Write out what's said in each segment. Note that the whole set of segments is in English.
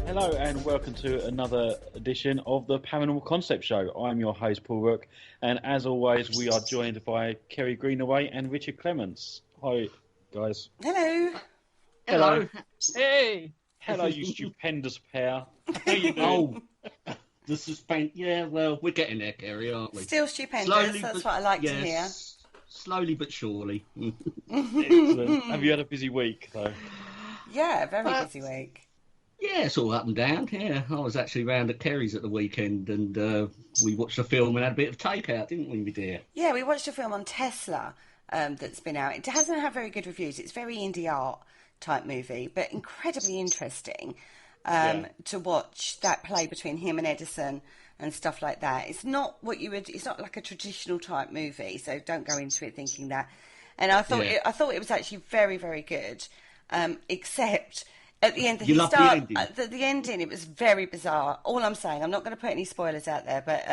Hello and welcome to another edition of the Paranormal Concept Show. I'm your host Paul Rook, and as always we are joined by Kerry Greenaway and Richard Clements. Hi guys. Hello. Hello. Hey. Hello you stupendous pair. How you doing? Oh, the suspense. Yeah, well, we're getting there, Kerry, aren't we? Still stupendous, Slowly, that's but- what I like to yes, hear. Slowly but surely. Excellent. Have you had a busy week though? Yeah, very busy week. Yeah, it's all up and down. Yeah, I was actually round at Kerry's at the weekend, and we watched a film and had a bit of takeout, didn't we, my dear? Yeah, we watched a film on Tesla that's been out. It hasn't had very good reviews. It's very indie art type movie, but incredibly interesting to watch that play between him and Edison and stuff like that. It's not what you would. It's not like a traditional type movie, so don't go into it thinking that. And I thought it was actually very, very good, except. At the end, the ending, it was very bizarre. All I'm saying, I'm not going to put any spoilers out there, but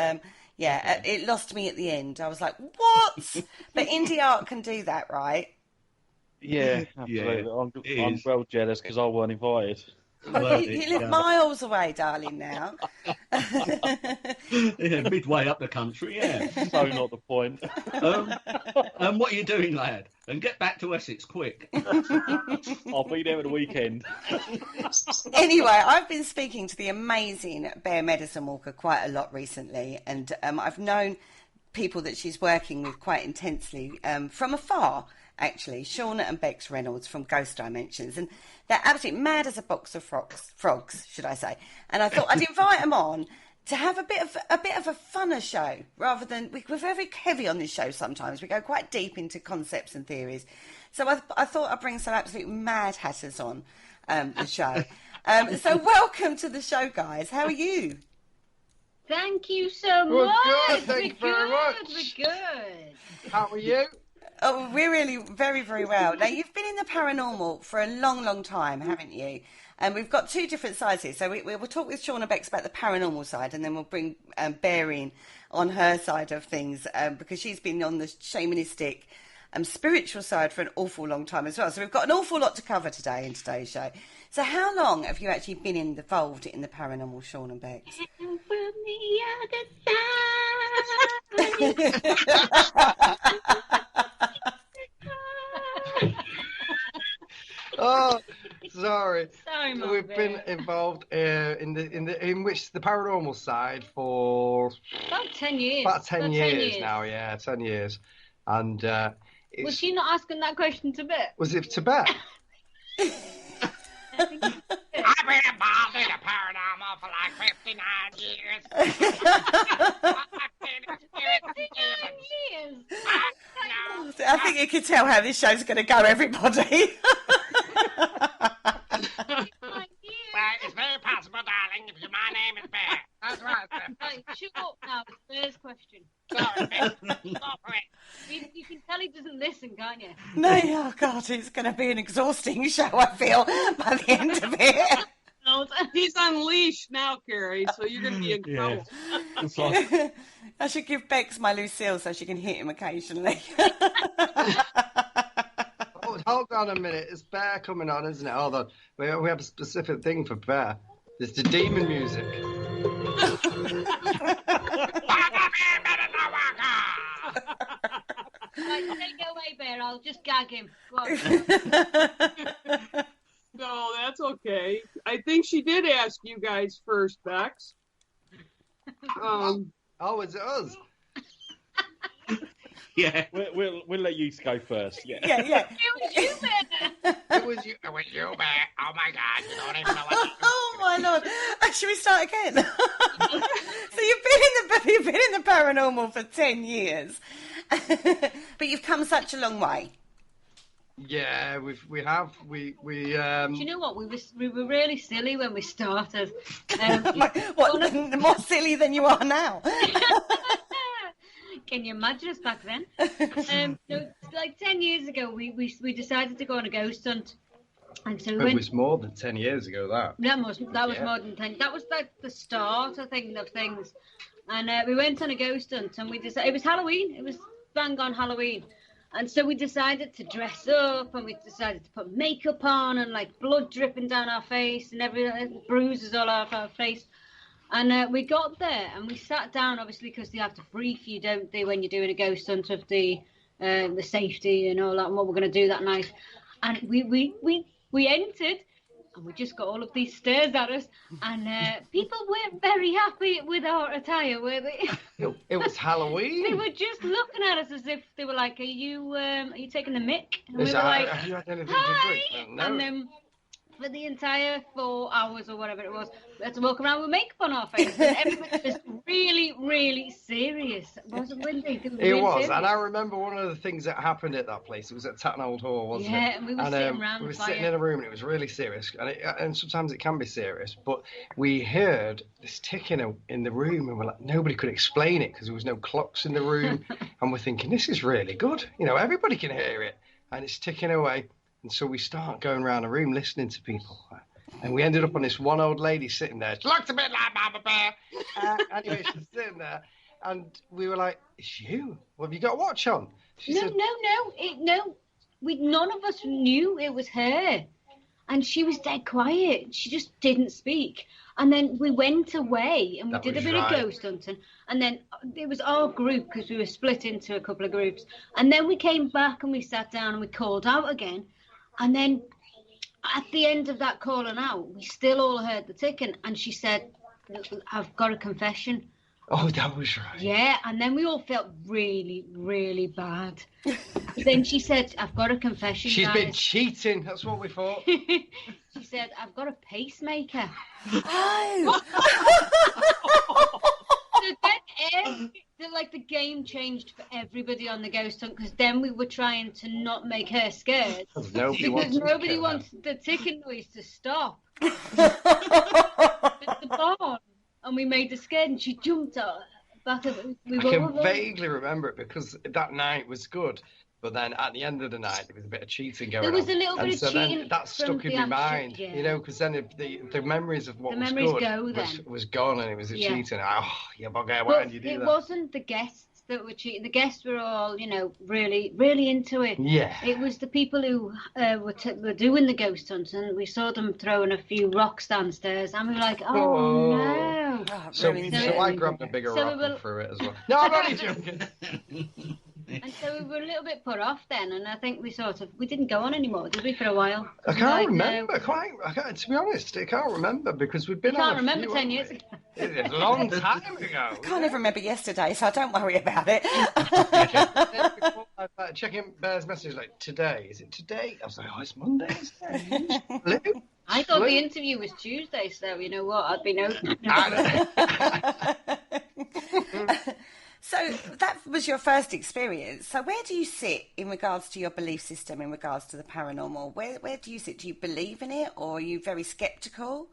it lost me at the end. I was like, what? But indie art can do that, right? Yeah, absolutely. Yeah, I'm well jealous because I weren't invited. Well, you live miles away, darling, now. Yeah, midway up the country, yeah. So not the point. And what are you doing, lad? And get back to Essex quick. I'll be there at the weekend. Anyway, I've been speaking to the amazing Bear Medicine Walker quite a lot recently, and I've known people that she's working with quite intensely from afar, actually. Shauna and Bex Reynolds from Ghost Dimensions, and they're absolutely mad as a box of frogs, should I say. And I thought I'd invite them on to have a bit of a funner show, rather than we're very heavy on this show sometimes. We go quite deep into concepts and theories. So I thought I'd bring some absolute mad hatters on the show. So welcome to the show, guys. How are you? Thank you so We're much. good, thank you very much. We're good. How are you? Oh, we're really very, very well. Now, you've been in the paranormal for a long, long time, haven't you? And we've got two different sides here. So we'll talk with Shauna Bex about the paranormal side, and then we'll bring Bear in on her side of things, because she's been on the shamanistic spiritual side for an awful long time as well. So we've got an awful lot to cover today in today's show. So how long have you actually been involved in the paranormal, Shauna Bex? And from the other side. Oh, sorry. Sorry, Mum, We've been Bear. involved in which the paranormal side for About 10 years. about 10 years now. Yeah, 10 years. And Was she not asking that question to Bit? was it Tibet? I've been involved in the paranormal for like 59 years. I've been experiencing demons. No. I think you can tell how this show's going to go, everybody. Well, it's very possible, darling, if my name is Bear. That's right, sir. Right, shut up now. It's Bear's question. Sorry, Bear. Go for it. You can tell he doesn't listen, can't you? No, oh God, it's going to be an exhausting show, I feel, by the end of it. He's on leash now, Carrie, so you're going to be in trouble. It's like, I should give Bex my Lucille so she can hit him occasionally. Hold on a minute. It's Bear coming on, isn't it? Hold on. We have a specific thing for Bear. It's the demon music. Right, take it away, Bear. I'll just gag him. Go on. No, that's okay. I think she did ask you guys first, Bex. Oh, is it us? Yeah. we'll let you go first. Yeah. Yeah. It was you, Bear. It was you. It was you, Bear. Oh my God, you don't even know what to do. Oh my Lord! Should we start again? So you've been in the paranormal for 10 years, but you've come such a long way. Yeah, we have. Do you know what? We were really silly when we started. What? More silly than you are now. Can you imagine us back then? So, like 10 years ago, we decided to go on a ghost hunt, and so we It went. was more than 10 years ago. That Was more than 10. That was like the start, I think, of things. And we went on a ghost hunt, and we decided it was Halloween. It was bang on Halloween, And so we decided to dress up, and we decided to put makeup on, and like blood dripping down our face and bruises all over our face. And we got there and we sat down, obviously, because they have to brief you, don't they, when you're doing a ghost hunt, of the safety and all that, and what we're going to do that night. And we entered, and we just got all of these stares at us, and people weren't very happy with our attire, were they? It was Halloween. They were just looking at us as if they were like, are you taking the mick? And we Is were that- like, have you had anything to hi! drink? No. And then for the entire 4 hours or whatever it was, we had to walk around with makeup on our face. And everybody was really, really serious. Wasn't Wendy? It was, and I remember one of the things that happened at that place. It was at Tatton Old Hall, wasn't it? Yeah, and we were sitting around we the were fire. sitting in a room, and it was really serious. And sometimes it can be serious, but we heard this ticking in the room, and we're like, nobody could explain it because there was no clocks in the room, and we're thinking, this is really good. You know, everybody can hear it, and it's ticking away. And so we start going around the room listening to people. And we ended up on this one old lady sitting there. She looked a bit like Mama Bear. Anyway, she's sitting there. And we were like, it's you. What have you got a watch on? She said, No. None of us knew it was her. And she was dead quiet. She just didn't speak. And then we went away and we That did a was bit right. of ghost hunting. And then it was our group, because we were split into a couple of groups. And then we came back and we sat down and we called out again. And then at the end of that calling out, we still all heard the ticking. And she said, I've got a confession. oh, that was right. Yeah, and then we all felt really, really bad. Then she said, I've got a confession, She's guys. been cheating. That's what we thought. She said, I've got a pacemaker. Oh. So then the game changed for everybody on the ghost hunt, because then we were trying to not make her scared. Nobody Because wants to nobody get wants the ticking noise to stop. At the barn. And we made her scared, and she jumped back up. We I were can all- vaguely remember it because that night was good. But then at the end of the night, there was a bit of cheating going on. There was a little bit and of so cheating then that from stuck in the my action, mind, yeah. you know, because then the memories of what The was memories good go then. was gone, and it was a Yeah. cheating. Oh, yeah, bugger, why But did you do it that? wasn't the guests that were cheating. The guests were all, really, really into it. Yeah. It was the people who were doing the ghost hunts, and we saw them throwing a few rocks downstairs, and we were like, oh, no. Oh, it So, ruined so it. I grabbed a bigger So rock we were- and threw it as well. No, I'm only joking. And so we were a little bit put off then, and I think we didn't go on anymore, did we, for a while? I can't remember. To be honest, I can't remember because we've been You on can't a remember few, 10 haven't years we? ago. It's a long time ago. Can't even remember yesterday, so don't worry about it. Checking Bear's message like, today. Is it today? I was like, oh, it's Monday. Isn't it? Blue? I thought Blue? the interview was Tuesday, so you know what? I'd been open. So that was your first experience. So where do you sit in regards to your belief system in regards to the paranormal? Where do you sit? Do you believe in it, or are you very sceptical?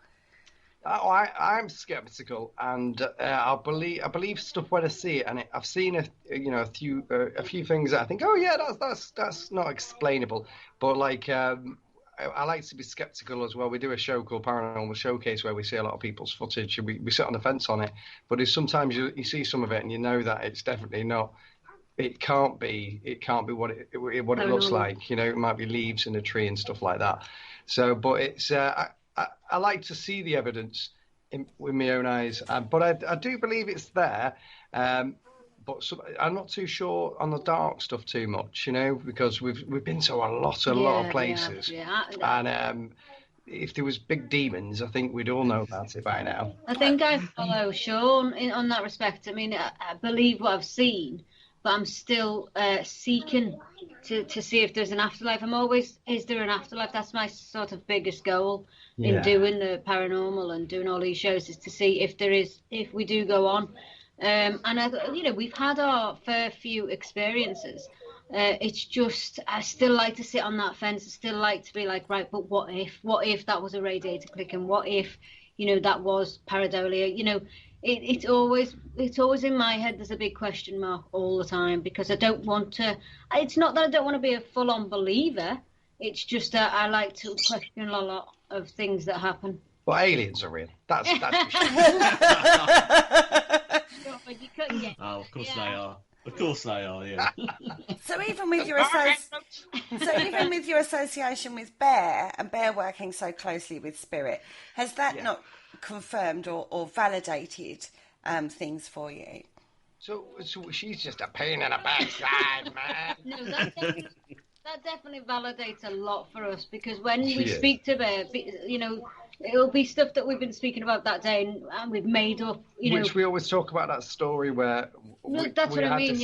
I'm skeptical, and I believe stuff when I see it, and I've seen a few things that I think, oh yeah, that's not explainable, but like I like to be skeptical as well. We do a show called Paranormal Showcase where we see a lot of people's footage, and we sit on the fence on it. But there's sometimes you see some of it and you know that it's definitely not. It can't be what it looks like. You know, it might be leaves in a tree and stuff like that. So, but it's I like to see the evidence with my own eyes, but I do believe it's there. But I'm not too sure on the dark stuff too much, you know, because we've been to a lot of places, and if there was big demons, I think we'd all know about it by now. I think I follow Sean on that respect. I mean, I believe what I've seen, but I'm still seeking to see if there's an afterlife. I'm always, is there an afterlife? That's my sort of biggest goal in doing the paranormal and doing all these shows, is to see if there is, if we do go on. And we've had our fair few experiences. It's just, I still like to sit on that fence. I still like to be like, right, but what if that was a radiator clicking? What if, that was pareidolia? It's always in my head. There's a big question mark all the time, because I don't want to. It's not that I don't want to be a full-on believer. It's just that I like to question a lot of things that happen. Well, aliens are real. That's for sure. Oh, of course they are. Of course they are, yeah. So even with your association with Bear and Bear working so closely with Spirit, has that not confirmed or validated things for you? So she's just a pain in the backside, man. No, that definitely validates a lot for us, because when we speak to Bear, you know, it'll be stuff that we've been speaking about that day, and we've made up, Which we always talk about that story where that's what I mean.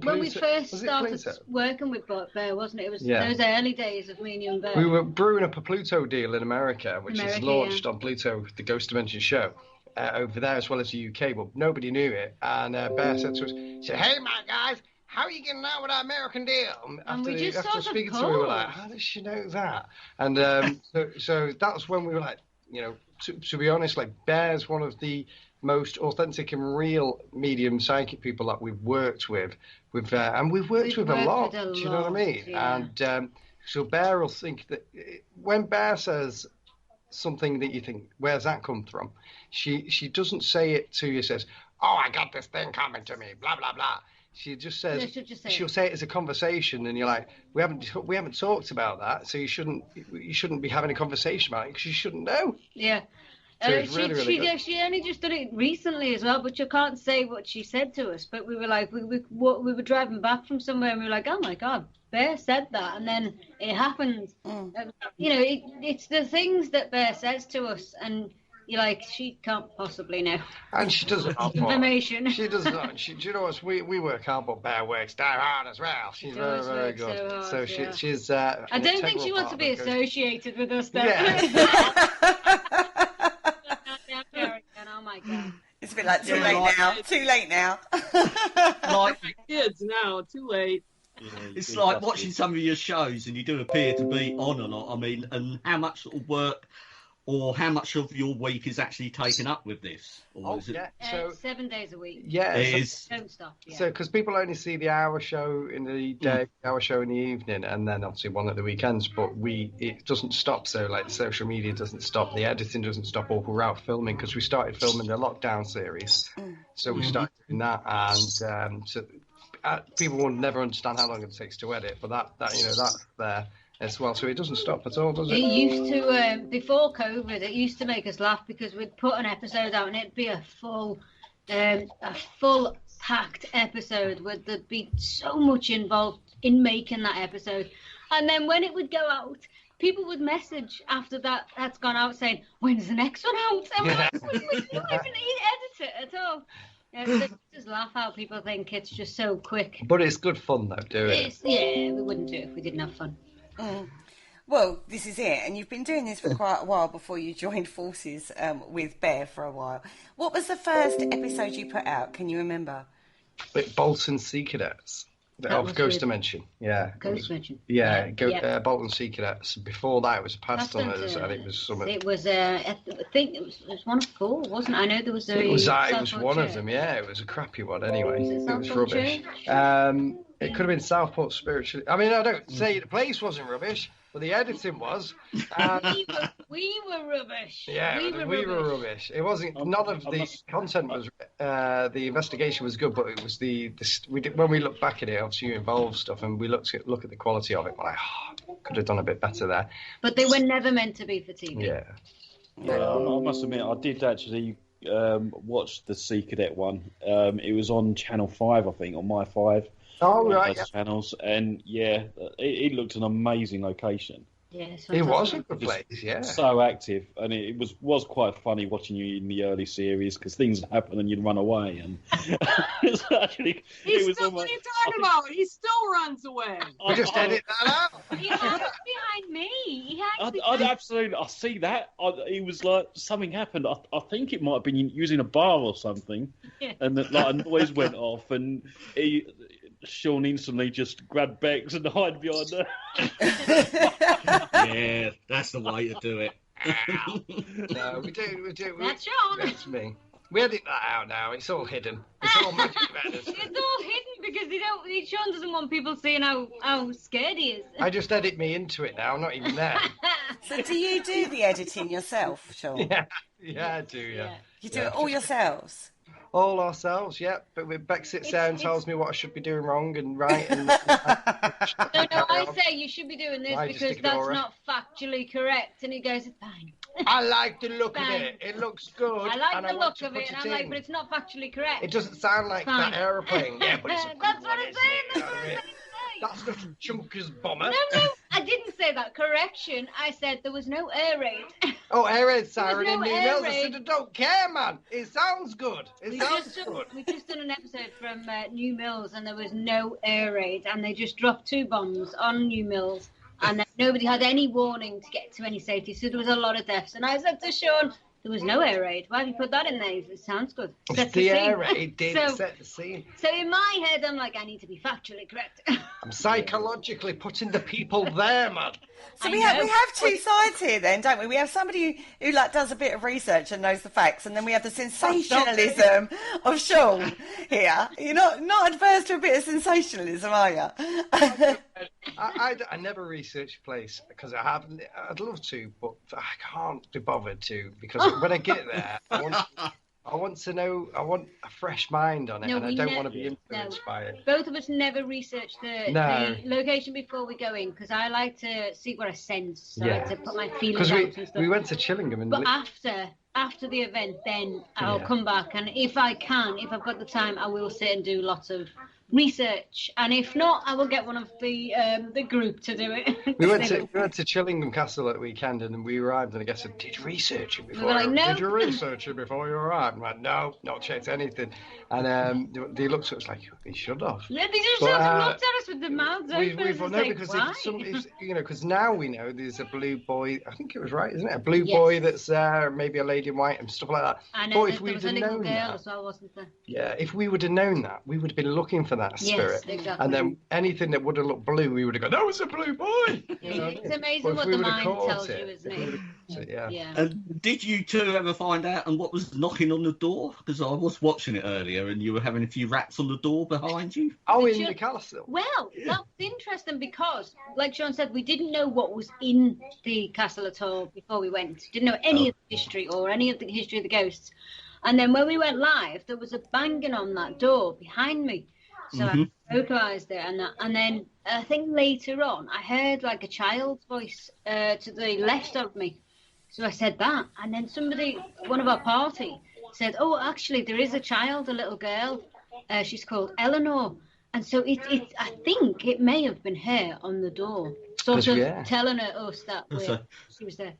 When we first started working with Bear, wasn't it? It was those early days of me and you and Bear. We were brewing up a Pluto deal in America, which is launched on Pluto, the Ghost Dimension show, over there as well as the UK, but nobody knew it. And Bear said to us, "Hey, my guys, how are you getting on with our American deal?" After speaking to her, we were like, "How does she know that?" And so that's when we were like, you know, to be honest, like Bear's one of the most authentic and real medium psychic people that we've worked with. And we've worked with a lot. Do you know what I mean? Yeah. And so Bear will think that when Bear says something that you think, where's that come from? She doesn't say it to you. Says, "Oh, I got this thing coming to me," blah blah blah. She just says, she'll say it as a conversation, and you're like, we haven't talked about that, so you shouldn't be having a conversation about it because you shouldn't know. Yeah. So she only just done it recently as well, but you can't say what she said to us. But we were like, we were driving back from somewhere, and we were like, oh my God, Bear said that, and then it happened. You know, it's the things that Bear says to us, and you're like, she can't possibly know. And she doesn't have information. She does not. Do you know what? We work hard, but Bear works down hard as well. She's very, very good. So she's. I don't think she wants to be associated with us, though. Yeah. Oh my God. It's a bit like too late now. Like kids now, too late. Yeah, it's like watching some of your shows and you do appear to be on a lot. I mean, and how much sort of work or how much of your week is actually taken up with this? Or is it... So 7 days a week. Yeah, it is. Don't stop. Yeah. So because people only see the hour show in the day, hour show in the evening, and then obviously one at the weekends. But it doesn't stop. So like the social media doesn't stop, the editing doesn't stop. Or we're out filming because we started filming the lockdown series. So we started doing that, and people will never understand how long it takes to edit, but that's there as well. So it doesn't stop at all, does it? It used to, before COVID, it used to make us laugh because we'd put an episode out and it'd be a full packed episode where there'd be so much involved in making that episode. And then when it would go out, people would message after that's gone out saying, "When's the next one out?" And we're like, we don't even edit it at all. Yeah, just laugh how people think it's just so quick. But it's good fun, though, doing it. Yeah, we wouldn't do it if we didn't have fun. Well, this is it, and you've been doing this for quite a while before you joined forces with Bear for a while. What was the first episode you put out? Can you remember? Bolton Sea Cadets. Of Ghost Dimension, yeah. Ghost Dimension. Yeah, Bolton Sea Cadets. Before that, it was Past Hunters, and it was something. It was, I think it was one of 4, wasn't it? I know there was a. It was one of them, yeah. It was a crappy one, anyway. It was rubbish. It could have been Southport Spiritual. I mean, I don't say the place wasn't rubbish, but the editing was. We were rubbish. Yeah, we were rubbish. It wasn't. None of the content was. The investigation was good, but it was when we look back at it, obviously you involve stuff, and we look at the quality of it. We're like, could have done a bit better there. But they were never meant to be for TV. Yeah. I must admit, I did actually watch the Sea Cadet one. It was on Channel 5, I think, on My 5. Oh, right. Channels, and it looked an amazing location. Yeah, it was a good place, yeah. So active, and it was quite funny watching you in the early series because things would happen and you'd run away. And what are you talking about? He still runs away. We just edit that out. He hides behind me. I'd absolutely. I see that. It was like something happened. I think it might have been using a bar or something, and a noise went off, and Sean instantly just grabbed Bex and hide behind her. Yeah, that's the way to do it. No, we do. That's Sean. That's me. We edit that out now. It's all hidden. It's all magic matters. It's all hidden because Sean doesn't want people seeing how scared he is. I just edit me into it now. I'm not even there. So do you do the editing yourself, Sean? Yeah, I do. Yeah. You do it all yourselves. all ourselves. Yeah, but Beck sits there and tells me what I should be doing wrong and right. And No, I say you should be doing this I just because ignore that's her. not factually correct. And he goes, it's fine. I like the look of Fine. it. It looks good. I like and the want look to of put it, and I'm like, in. but it's not factually correct. It doesn't sound like Fine. that aeroplane. Yeah, but it's a good That's one, what I'm isn't saying. it? That's what I'm You know saying. That's not a Junkers bomber. No, I didn't say that. Correction. I said there was no air raid. Oh, air raid siren no in New air Mills. I raid. said, I don't care, man. It sounds good. It sounds good. We just done an episode from New Mills, and there was no air raid, and they just dropped 2 bombs on New Mills, and then nobody had any warning to get to any safety, so there was a lot of deaths. And I said to Sean, there was no air raid. Why have you put that in there? It sounds good. Set The scene. air raid did So- set the scene. So in my head, I'm like, I need to be factually correct. I'm psychologically putting the people there, man. So I we have know. 2 sides here, then, don't we? We have somebody who like does a bit of research and knows the facts, and then we have the sensationalism of Sean here. You're not adverse to a bit of sensationalism, are you? I never research a place because I haven't. I'd love to, but I can't be bothered to because when I get there, I want to know. I want a fresh mind on it, No, and I we don't ne- want to be influenced by it. Both of us never research the location before we go in, because I like to see what I sense. So I like to put my feelings Because out and stuff. we went to Chillingham and But after the event, then I'll come back, and if I've got the time, I will sit and do lots of research, and if not, I will get one of the group to do it. we went to Chillingham Castle at the weekend, and we arrived, and I guess did you research it before? We were like, no. Did you research it before you arrived? I'm like, no, not checked anything. And they looked at us like, you should have. Yeah, they just But, looked at us with their mouths open. We've It's no, like, because why? because now we know there's a blue boy. I think it was right, isn't it? A blue Yes. boy that's there, maybe a lady in white and stuff like that. I But know if there we'd was a have little known girl that, as well, wasn't there? yeah, if we would have known that, we would have been looking for that spirit. Yes, exactly. And then anything that would have looked blue, we would have gone, that was a blue boy. You know what I mean? It's amazing But if what we the would have mind caught tells it, you, isn't if we it? would have caught it, yeah. Yeah. And did you two ever find out and what was knocking on the door? Because I was watching it earlier and you were having a few rats on the door behind you. Oh, Did in you- the castle. Well, that's interesting because, like Sean said, we didn't know what was in the castle at all before we went. Didn't know any of the history or any of the history of the ghosts. And then when we went live, there was a banging on that door behind me. So I vocalised it. And then I think later on, I heard like a child's voice to the left of me. So I said that. And then one of our party, said, oh, actually, there is a child, a little girl. She's called Eleanor. And so I think it may have been her on the door, sort of telling us that she was there.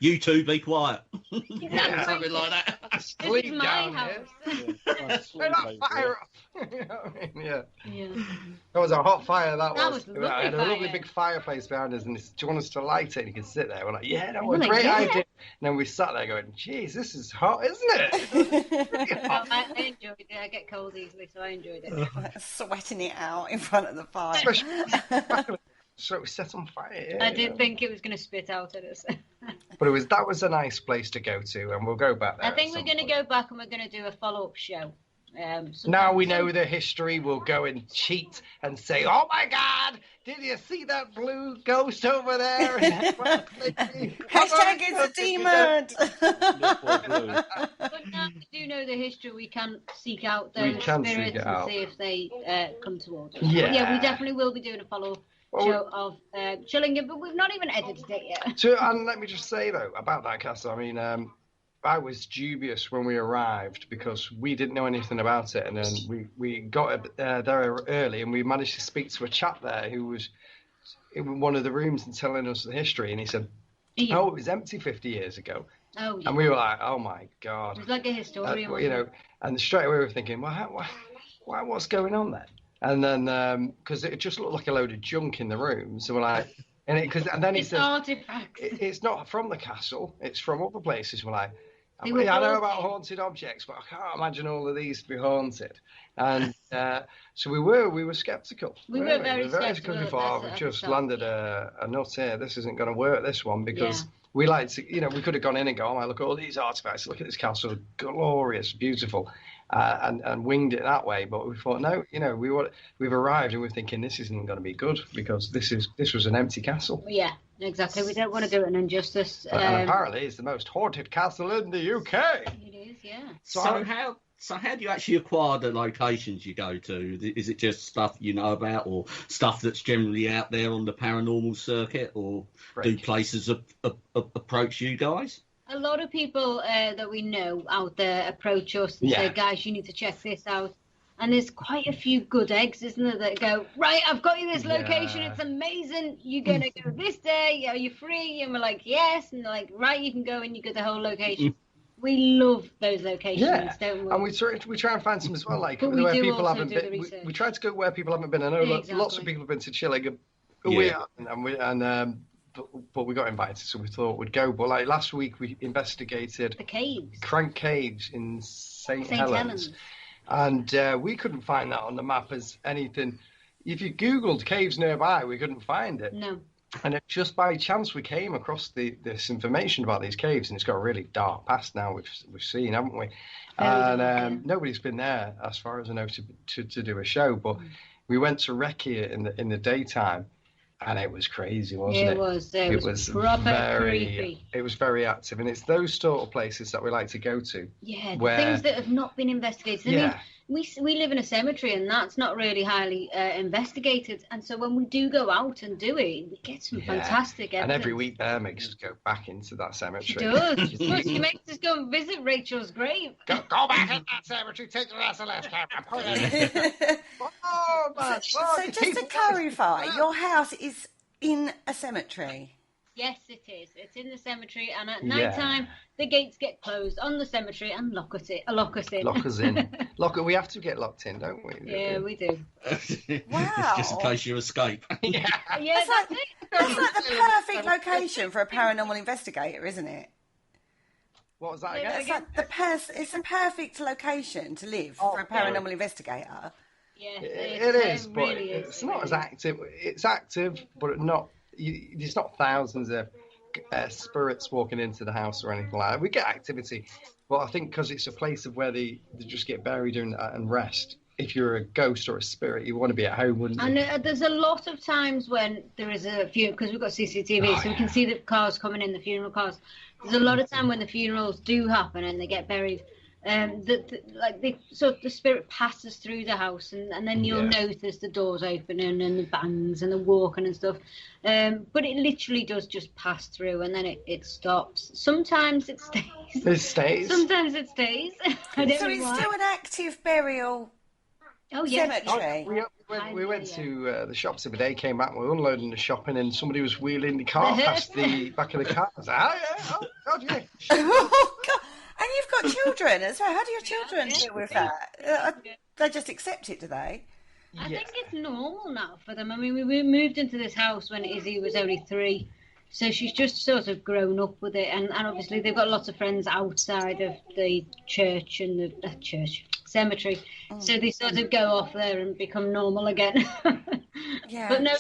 You two, be quiet. Exactly. Something like that. This Sleep is my down house. Turn that fire off. You know what I mean? Yeah. Yeah. That was a hot fire, that That was. was a lovely I had a lovely fire. big fireplace behind us, and do you want us to light it? And you can sit there. We're like, yeah, that was We're a like, great yeah. idea. And then we sat there going, geez, this is hot, isn't it? I enjoyed it. I get cold easily, so I enjoyed it. Sweating it out in front of the fire. Especially so it was set on fire. Yeah, I did think it was going to spit out at us. But that was a nice place to go to, and we'll go back there. I think we're going to go back and we're going to do a follow-up show. Now we know the history, we'll go and cheat and say, oh my God, did you see that blue ghost over there? Hashtag it's a demon. But now we do know the history, we can seek out We those can seek spirits it and out. see if they come towards us. Yeah. But yeah, we definitely will be doing a follow-up show of Chillingham, but we've not even edited it yet. So, and let me just say, though, about that castle, I mean, I was dubious when we arrived because we didn't know anything about it. And then we got there early and we managed to speak to a chap there who was in one of the rooms and telling us the history. And he said, oh, it was empty 50 years ago. Oh, yeah. And we were like, oh, my God. It was like a historian. You know, and straight away we were thinking, well, what's going on there? And then, because it just looked like a load of junk in the room. So we're like, and then he It's says, artifacts. it's not from the castle, it's from other places. We're like, I They were know about haunted. haunted objects, but I can't imagine all of these to be haunted. And so we were sceptical. We were weren't very Because sceptical we at thought that- we at just the start. landed a nut here. This isn't going to work, this one, because Yeah. we like to, we could have gone in and gone, oh, look at all these artifacts, look at this castle, glorious, beautiful. And winged it that way, but we thought no, we've arrived and we're thinking this isn't going to be good because this was an empty castle. Yeah, exactly. We don't want to do it an injustice. And apparently it's the most haunted castle in the UK. It is, yeah. So So how do you actually acquire the locations you go to? Is it just stuff you know about, or stuff that's generally out there on the paranormal circuit, or do places approach you guys? A lot of people that we know out there approach us and say, guys, you need to check this out. And there's quite a few good eggs, isn't there, that go, right, I've got you this location. It's amazing. You're going to go this day. Are you free? And we're like, yes. And they're like, right, you can go and you get the whole location. We love those locations, don't we? And we try and find some as well, like where people haven't been. We try to go where people haven't been. I know lots of people have been to Chile, but we got invited, so we thought we'd go. But like last week, we investigated the caves, Crank Caves in St. Helens. And we couldn't find that on the map as anything. If you Googled caves nearby, we couldn't find it. No. And it, just by chance, we came across this information about these caves, and it's got a really dark past now. We've seen, haven't we? And nobody's been there, as far as I know, to do a show. But we went to Rekia in the daytime, and it was crazy, wasn't it? It was proper creepy. It was very active, and it's those sort of places that we like to go to. Yeah, things that have not been investigated. I mean, we live in a cemetery, and that's not really highly investigated. And so when we do go out and do it, we get some fantastic evidence. And every week Bear makes us go back into that cemetery. She does. She makes us go and visit Rachel's grave. Go back in that cemetery, take the SLS camera. So just to clarify, your house is in a cemetery? Yes, it is. It's in the cemetery, and at night time, the gates get closed on the cemetery and lock us in. Lock us in. We have to get locked in, don't we? Yeah, we do. Wow. Just in case you escape. Yeah, that's like the perfect location for a paranormal investigator, isn't it? What was that again? It's like it's a perfect location to live for a paranormal investigator. Yeah, it is, but really it's not as active. It's active, but not. There's not thousands of spirits walking into the house or anything like that. We get activity, but I think because it's a place of where they just get buried and rest. If you're a ghost or a spirit, you want to be at home, wouldn't you? And there's a lot of times when there is a funeral, because we've got CCTV, so we can see the cars coming in, the funeral cars. There's a lot of time when the funerals do happen and they get buried. So the spirit passes through the house, and then you'll notice the doors opening and the bangs and the walking and stuff. But it literally does just pass through, and then it stops. Sometimes it stays. It stays. Sometimes it stays. So it's still an active burial cemetery. We went to the shops the other day, came back, we were unloading the shopping, and somebody was wheeling the car past the back of the car. I was like, God, yeah. Oh, God. And you've got children as well. How do your children deal with that? They just accept it, do they? I think it's normal now for them. I mean, we moved into this house when Izzy was only 3. So she's just sort of grown up with it. And obviously they've got lots of friends outside of the church and the cemetery. So they sort of go off there and become normal again. But no,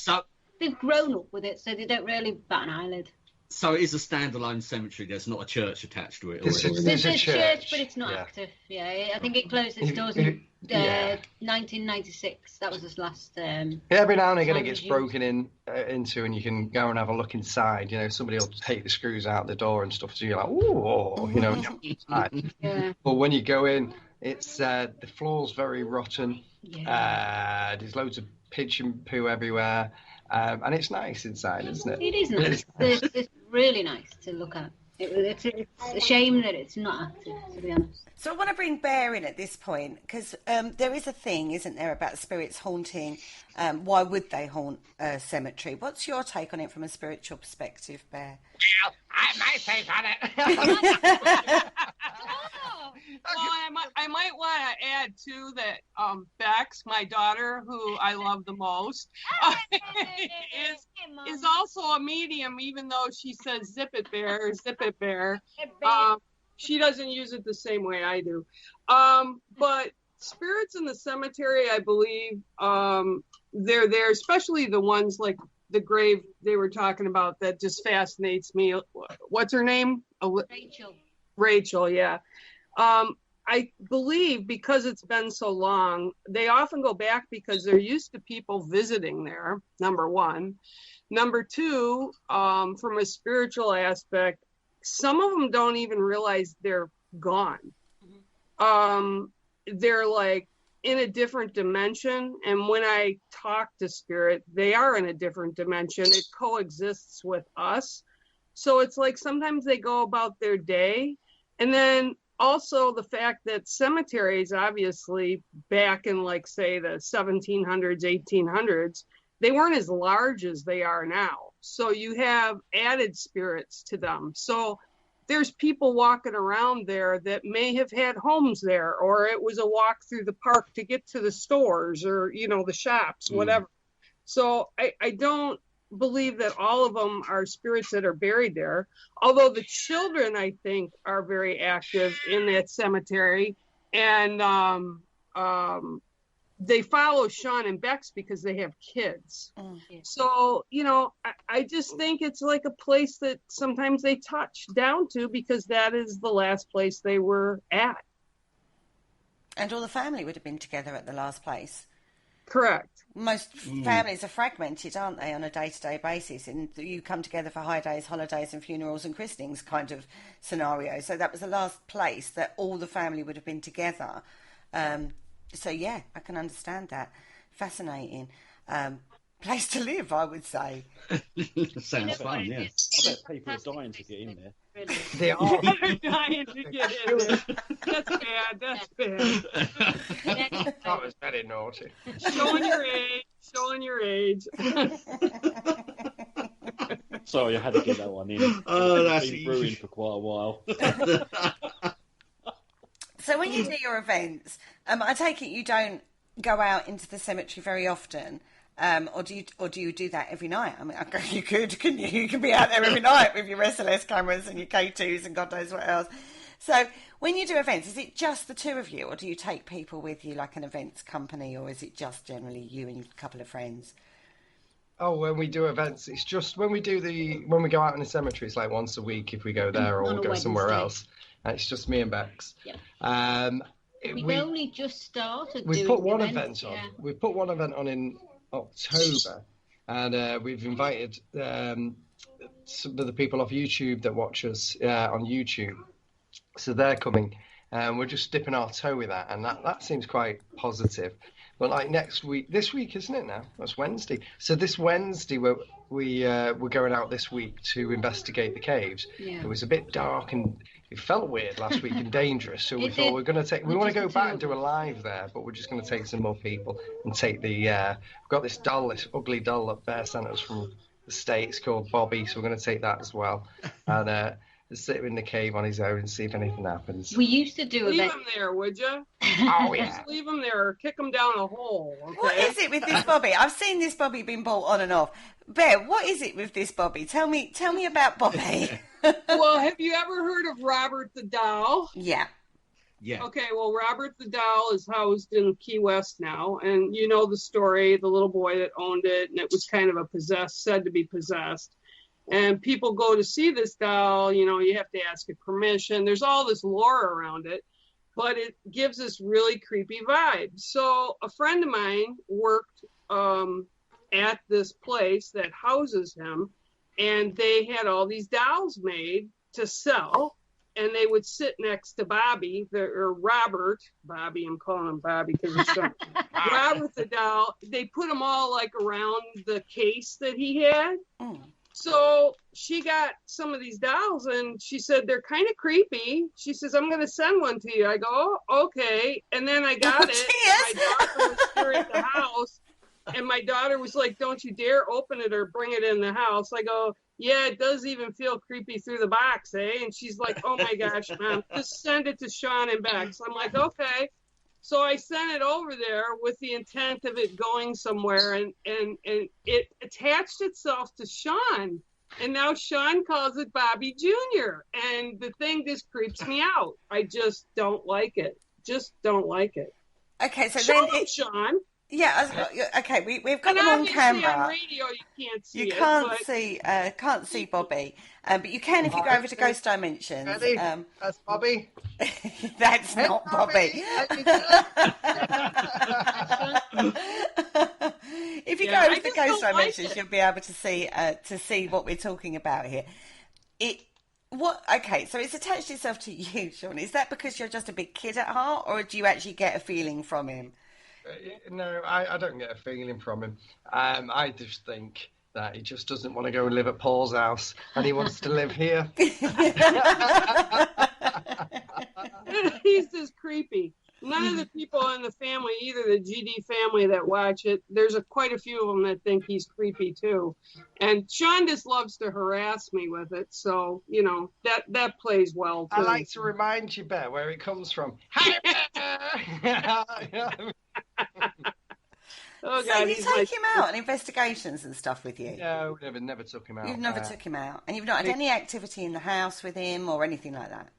they've grown up with it, so they don't really bat an eyelid. So it is a standalone cemetery. There's not a church attached to it. There's a church, but it's not active. Yeah, I think it closed its doors in 1996. That was its last. Every now and again it gets broken into, and you can go and have a look inside. You know, somebody will take the screws out the door and stuff. So you're like, ooh, you know. But when you go in, it's the floor's very rotten. There's loads of pigeon poo everywhere. And it's nice inside, isn't it? It is nice. It's really nice to look at. It's a shame that it's not active, to be honest. So I want to bring Bear in at this point, because there is a thing, isn't there, about spirits haunting. Why would they haunt a cemetery? What's your take on it from a spiritual perspective, Bear? Well, my take on it. Well, I might want to add too that Bex, my daughter, who I love the most, is also a medium. Even though she says "zip it, bear," "zip it, bear," she doesn't use it the same way I do. But spirits in the cemetery, I believe, they're there, especially the ones like the grave they were talking about. That just fascinates me. What's her name? Rachel, yeah. I believe because it's been so long, they often go back because they're used to people visiting there, number one. Number two, from a spiritual aspect, some of them don't even realize they're gone. they're like in a different dimension. And when I talk to spirit, they are in a different dimension. It coexists with us. So it's like sometimes they go about their day. And then also the fact that cemeteries, obviously back in like, say, the 1700s, 1800s, they weren't as large as they are now. So you have added spirits to them. So there's people walking around there that may have had homes there, or it was a walk through the park to get to the stores or, you know, the shops, whatever. So I don't believe that all of them are spirits that are buried there. Although the children, I think, are very active in that cemetery. And they follow Sean and Bex because they have kids. So, you know, I just think it's like a place that sometimes they touch down to because that is the last place they were at. And all the family would have been together at the last place. Correct. Most families are fragmented, aren't they, on a day-to-day basis? And you come together for high days, holidays and funerals and christenings kind of scenario. So that was the last place that all the family would have been together. So, yeah, I can understand that. Fascinating. Place to live, I would say. Sounds fun, yeah. I bet people are dying to get in there. They are. They're dying to get in there. That's bad. That's bad. That was very naughty. Showing your age. Showing your age. Sorry, I had to get that one in. Oh, that's been brewing for quite a while. So when you do your events, I take it you don't go out into the cemetery very often, or do you do that every night? I mean, you could, couldn't you? You could be out there every night with your SLS cameras and your K2s and God knows what else. So when you do events, is it just the two of you, or do you take people with you like an events company, or is it just generally you and a couple of friends? Oh, when we do events, it's just when we go out in the cemetery, it's like once a week if we go there or we'll go somewhere else. And it's just me and Bex. Yeah. We've only just started. We've doing put one events, event on. yeah. We've put one event on in October, and we've invited some of the people off YouTube that watch us on YouTube. So they're coming, and we're just dipping our toe with that, and that seems quite positive. But like this week, isn't it now? That's Wednesday. So this Wednesday, we're going out this week to investigate the caves. Yeah. It was a bit dark and it felt weird last week and dangerous. So we thought we want to go back and do a live there, but we're just going to take some more people and take we've got this ugly doll that Bear sent us from the States called Bobby. So we're going to take that as well. And sit him in the cave on his own and see if anything happens. We used to do Leave events. him there, would you? Oh, yeah. Just leave him there or kick him down a hole. Okay? What is it with this Bobby? I've seen this Bobby being bought on and off. Bear, what is it with this Bobby? Tell me about Bobby. Well, have you ever heard of Robert the Doll? Yeah. Yeah. Okay, well, Robert the Doll is housed in Key West now, and you know the story, the little boy that owned it, and it was kind of said to be possessed. And people go to see this doll, you know, you have to ask it permission. There's all this lore around it, but it gives this really creepy vibe. So a friend of mine worked at this place that houses him, and they had all these dolls made to sell, and they would sit next to Bobby, or Robert. Bobby, I'm calling him Bobby because he's son. Robert the Doll. They put them all like around the case that he had. So she got some of these dolls, and she said, they're kind of creepy. She says, I'm going to send one to you. I go, oh, okay. And then I got it. My daughter was here at the house, and my daughter was like, don't you dare open it or bring it in the house. I go, yeah, it does even feel creepy through the box, eh? And she's like, oh, my gosh, Mom, just send it to Sean and Bex. I'm like, okay. So I sent it over there with the intent of it going somewhere, and it attached itself to Sean. And now Sean calls it Bobby Jr. And the thing just creeps me out. I just don't like it. Just don't like it. Okay, so Show then him, Sean. Yeah, okay, we've got And them on obviously camera. on radio you can't see You it. can't see Bobby, but you can if you go over to Ghost Dimensions. Ready? That's Bobby. That's not Bobby. If you go over to the Ghost Dimensions, you'll be able to see what we're talking about here. What? Okay, so it's attached itself to you, Sean. Is that because you're just a big kid at heart, or do you actually get a feeling from him? No, I don't get a feeling from him. I just think that he just doesn't want to go and live at Paul's house, and he wants to live here. He's just creepy. None of the people in the family, either the GD family that watch it, there's quite a few of them that think he's creepy too. And Sean just loves to harass me with it, so that plays well too. I like to remind you, Bear, where it comes from. Hi, Bear! Oh, God, so you take him out on investigations and stuff with you? No, never took him out. You've never took him out, and you've not had any activity in the house with him or anything like that.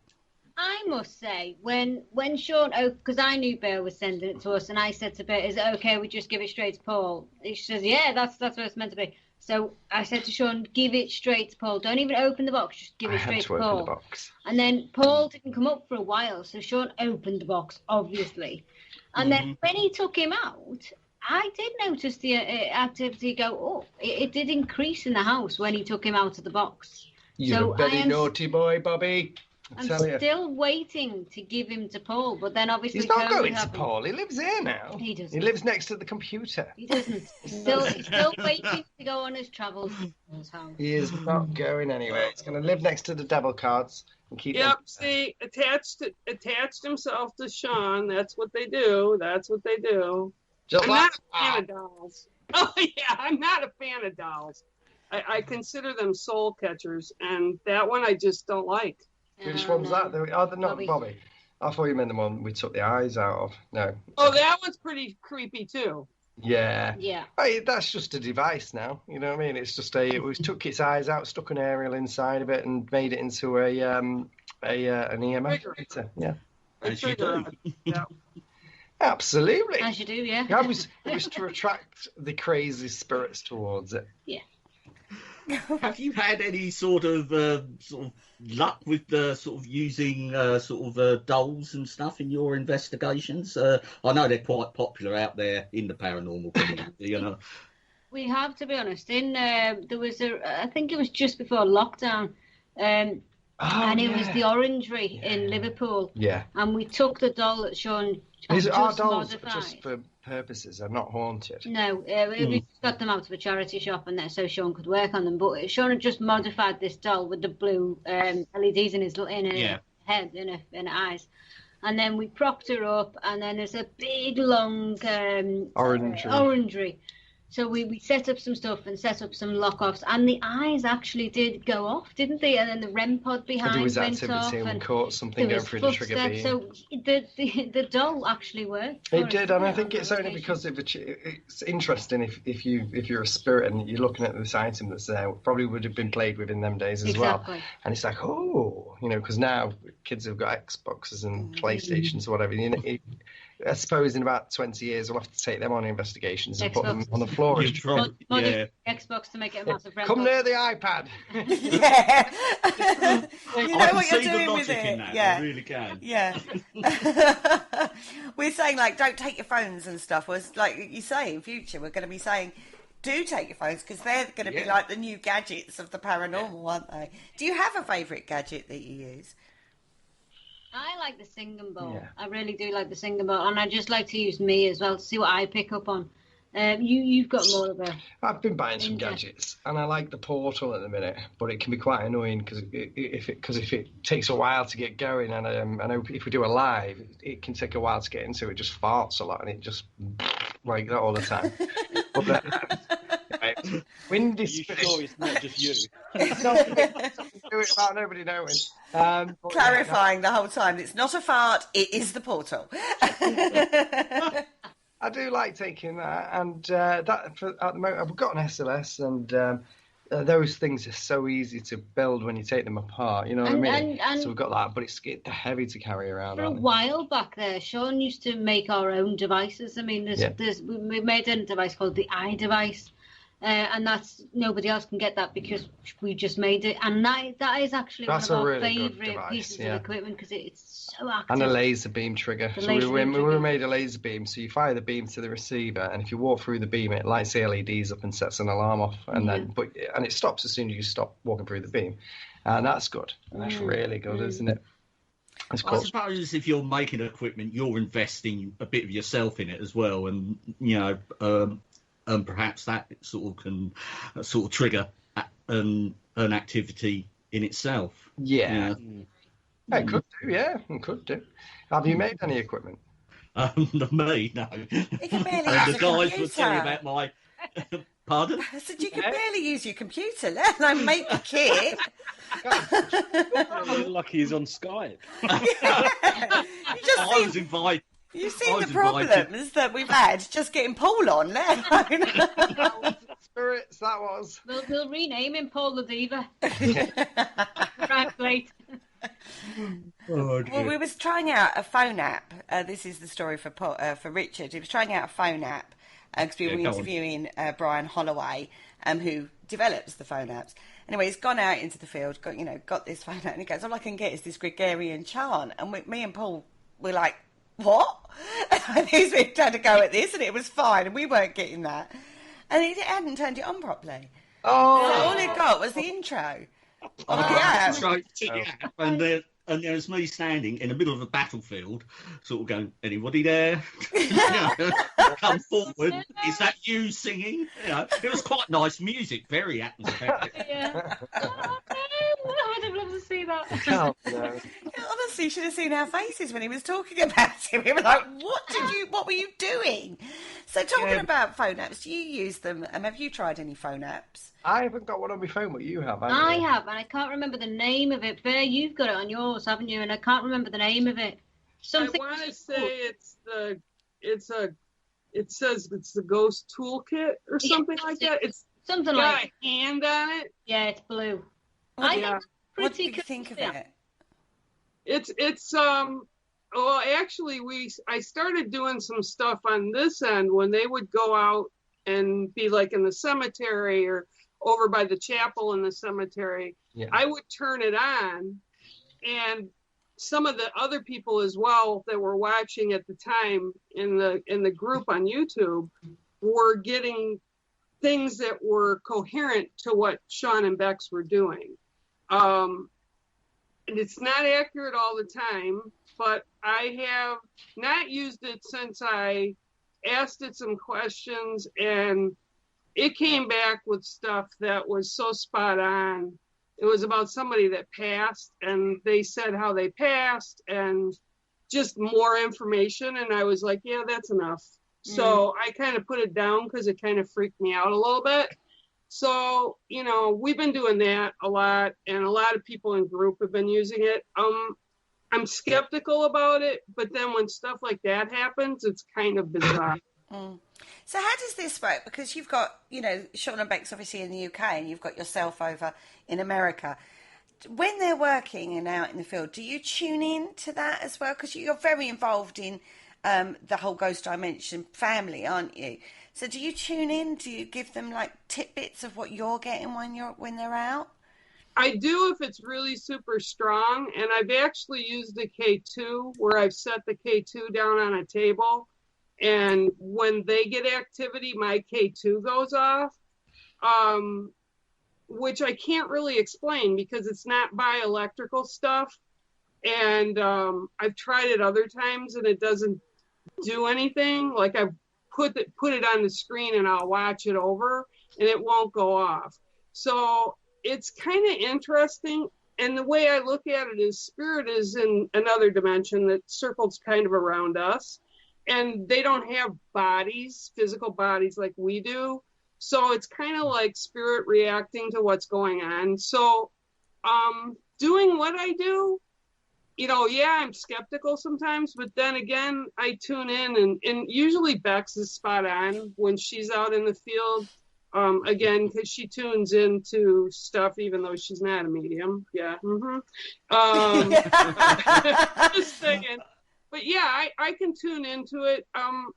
I must say, when Sean, because I knew Bear was sending it to us, and I said to Bear, "Is it okay? We just give it straight to Paul." He says, "Yeah, that's what it's meant to be." So I said to Sean, "Give it straight to Paul. Don't even open the box. Just give it straight to Paul." Open the box. And then Paul didn't come up for a while, so Sean opened the box, obviously. And then when he took him out, I did notice the activity go up. It did increase in the house when he took him out of the box. You're a very naughty boy, Bobby. I'm still waiting to give him to Paul, but then obviously he's not going to Paul. He lives here now. He doesn't. He lives next to the computer. He doesn't. He's still waiting to go on his travels. He is not going anywhere. He's going to live next to the devil cards and keep. Yep. See, attached himself to Sean. That's what they do. Just I'm not a fan of dolls. Oh yeah, I'm not a fan of dolls. I consider them soul catchers, and that one I just don't like. Which one's that? They're not Bobby. I thought you meant the one we took the eyes out of. No. Oh, that one's pretty creepy too. Yeah. Yeah. Hey, that's just a device now. You know what I mean? It's just we took its eyes out, stuck an aerial inside of it, and made it into an EMF meter. Yeah. As you do. Yeah. Absolutely. As you do, yeah. It was to attract the crazy spirits towards it. Yeah. Have you had any sort of luck with sort of using dolls and stuff in your investigations? I know they're quite popular out there in the paranormal community. We have, to be honest. There was I think it was just before lockdown, and it was the Orangery in Liverpool. Yeah. And we took the doll that Sean had our dolls modified. just for purposes are not haunted. No, we just got them out of a charity shop, and so Sean could work on them. But Sean had just modified this doll with the blue LEDs in his head, in her eyes, and then we propped her up, and then there's a big long orangery. So we set up some stuff and set up some lock-offs, and the eyes actually did go off, didn't they? And then the REM pod behind went off, and we caught something going through the trigger beam. So the doll actually worked. It did, and I think it's only because it's interesting if you're a spirit and you're looking at this item that's there, it probably would have been played with in them days as well. And it's like, because now kids have got Xboxes and PlayStations or whatever. I suppose in about 20 years we'll have to take them on investigations and put them on the floor. Xbox to make it a massive Come near the iPad. Yeah. You know what you're see the doing logic with it. in that. Yeah. I really can. Yeah. We're saying, don't take your phones and stuff. Whereas, like you say, in future, we're going to be saying, do take your phones, because they're going to be like the new gadgets of the paranormal, aren't they? Do you have a favourite gadget that you use? I like the singing bowl. Yeah. I really do like the singing bowl, and I just like to use me as well to see what I pick up on. You've got more of a. I've been buying some gadgets, and I like the portal at the minute, but it can be quite annoying because if it takes a while to get going, and I know if we do a live, it can take a while to get into. It just farts a lot, and it just like that all the time. Windy spirit. Sure it's not just you? It's not do it without nobody knowing. Clarifying the whole time, it's not a fart, it is the portal. I do like taking that, and at the moment I've got an SLS, and those things are so easy to build when you take them apart. You know what I mean? So we've got that, but it's heavy to carry around. For a while back there, Sean used to make our own devices. I mean, we made a device called the iDevice. and that's nobody else can get that because we just made it. And that is actually That's one of a our really good favourite device, pieces yeah. of equipment because it's so active. And a laser beam trigger. The So laser beam trigger. we made a laser beam. So you fire the beam to the receiver, and if you walk through the beam, it lights the LEDs up and sets an alarm off, and and it stops as soon as you stop walking through the beam, and that's good. That's really good, isn't it? It's I cool. suppose if you're making equipment, you're investing a bit of yourself in it as well, and and perhaps that sort of can trigger an activity in itself. Yeah. It could do. Yeah, it could do. Have you made any equipment? Me, no. You can barely And use the a guys will tell you computer. about my. Pardon? I said you can barely use your computer, let alone make a kit. You're lucky he's on Skype. I was invited. You've seen the problems that we've had just getting Paul on, let alone. Spirits, that was. We'll rename him Paul the Diva. Right, late. Oh, Well, we was trying out a phone app. This is the story for Richard. He was trying out a phone app because we were interviewing Brian Holloway, who develops the phone apps. Anyway, he's gone out into the field, got this phone app, and he goes, all I can get is this Gregorian chant. And me and Paul were like, what? And he's been trying to go at this, and it was fine, and we weren't getting that. And he hadn't turned it on properly. Oh! So all it got was the intro. And there's me standing in the middle of a battlefield, sort of going, anybody there? Come forward. Is that you singing? It was quite nice music, very atmospheric. Yeah. I would have loved to see that. Oh, no. Honestly, you should have seen our faces when he was talking about it. We were like, what were you doing? So talking about phone apps, do you use them? Have you tried any phone apps? I haven't got one on my phone, but you have. I have, and I can't remember the name of it. Bear, you've got it on yours, haven't you? And I can't remember the name of it. Something. I want to say it says it's the Ghost Toolkit or something like that. It's something got like a hand on it. Yeah, it's blue. What Pretty did you think of it? It's well, actually I started doing some stuff on this end when they would go out and be like in the cemetery or over by the chapel in the cemetery. Yeah. I would turn it on, and some of the other people as well that were watching at the time in the group on YouTube were getting things that were coherent to what Sean and Bex were doing. And it's not accurate all the time, but I have not used it since I asked it some questions, and it came back with stuff that was so spot on. It was about somebody that passed, and they said how they passed and just more information. And I was like, yeah, that's enough. So I kind of put it down because it kind of freaked me out a little bit. So, we've been doing that a lot, and a lot of people in group have been using it. I'm skeptical about it, but then when stuff like that happens, it's kind of bizarre. So how does this work? Because you've got, Sean and Bex obviously in the UK, and you've got yourself over in America. When they're working and out in the field, do you tune in to that as well? Because you're very involved in the whole Ghost Dimension family, aren't you? So do you tune in? Do you give them like tidbits of what you're getting when they're out? I do if it's really super strong, and I've actually used the K2 where I've set the K2 down on a table, and when they get activity, my K2 goes off, which I can't really explain because it's not bioelectrical stuff, and I've tried it other times and it doesn't do anything. Like I've put it on the screen and I'll watch it over and it won't go off. So it's kind of interesting. And the way I look at it is spirit is in another dimension that circles kind of around us. And they don't have bodies, physical bodies like we do. So it's kind of like spirit reacting to what's going on. So doing what I do, I'm skeptical sometimes, but then again, I tune in and usually Bex is spot on when she's out in the field. Again, because she tunes into stuff, even though she's not a medium. Yeah. Just saying. But yeah, I can tune into it.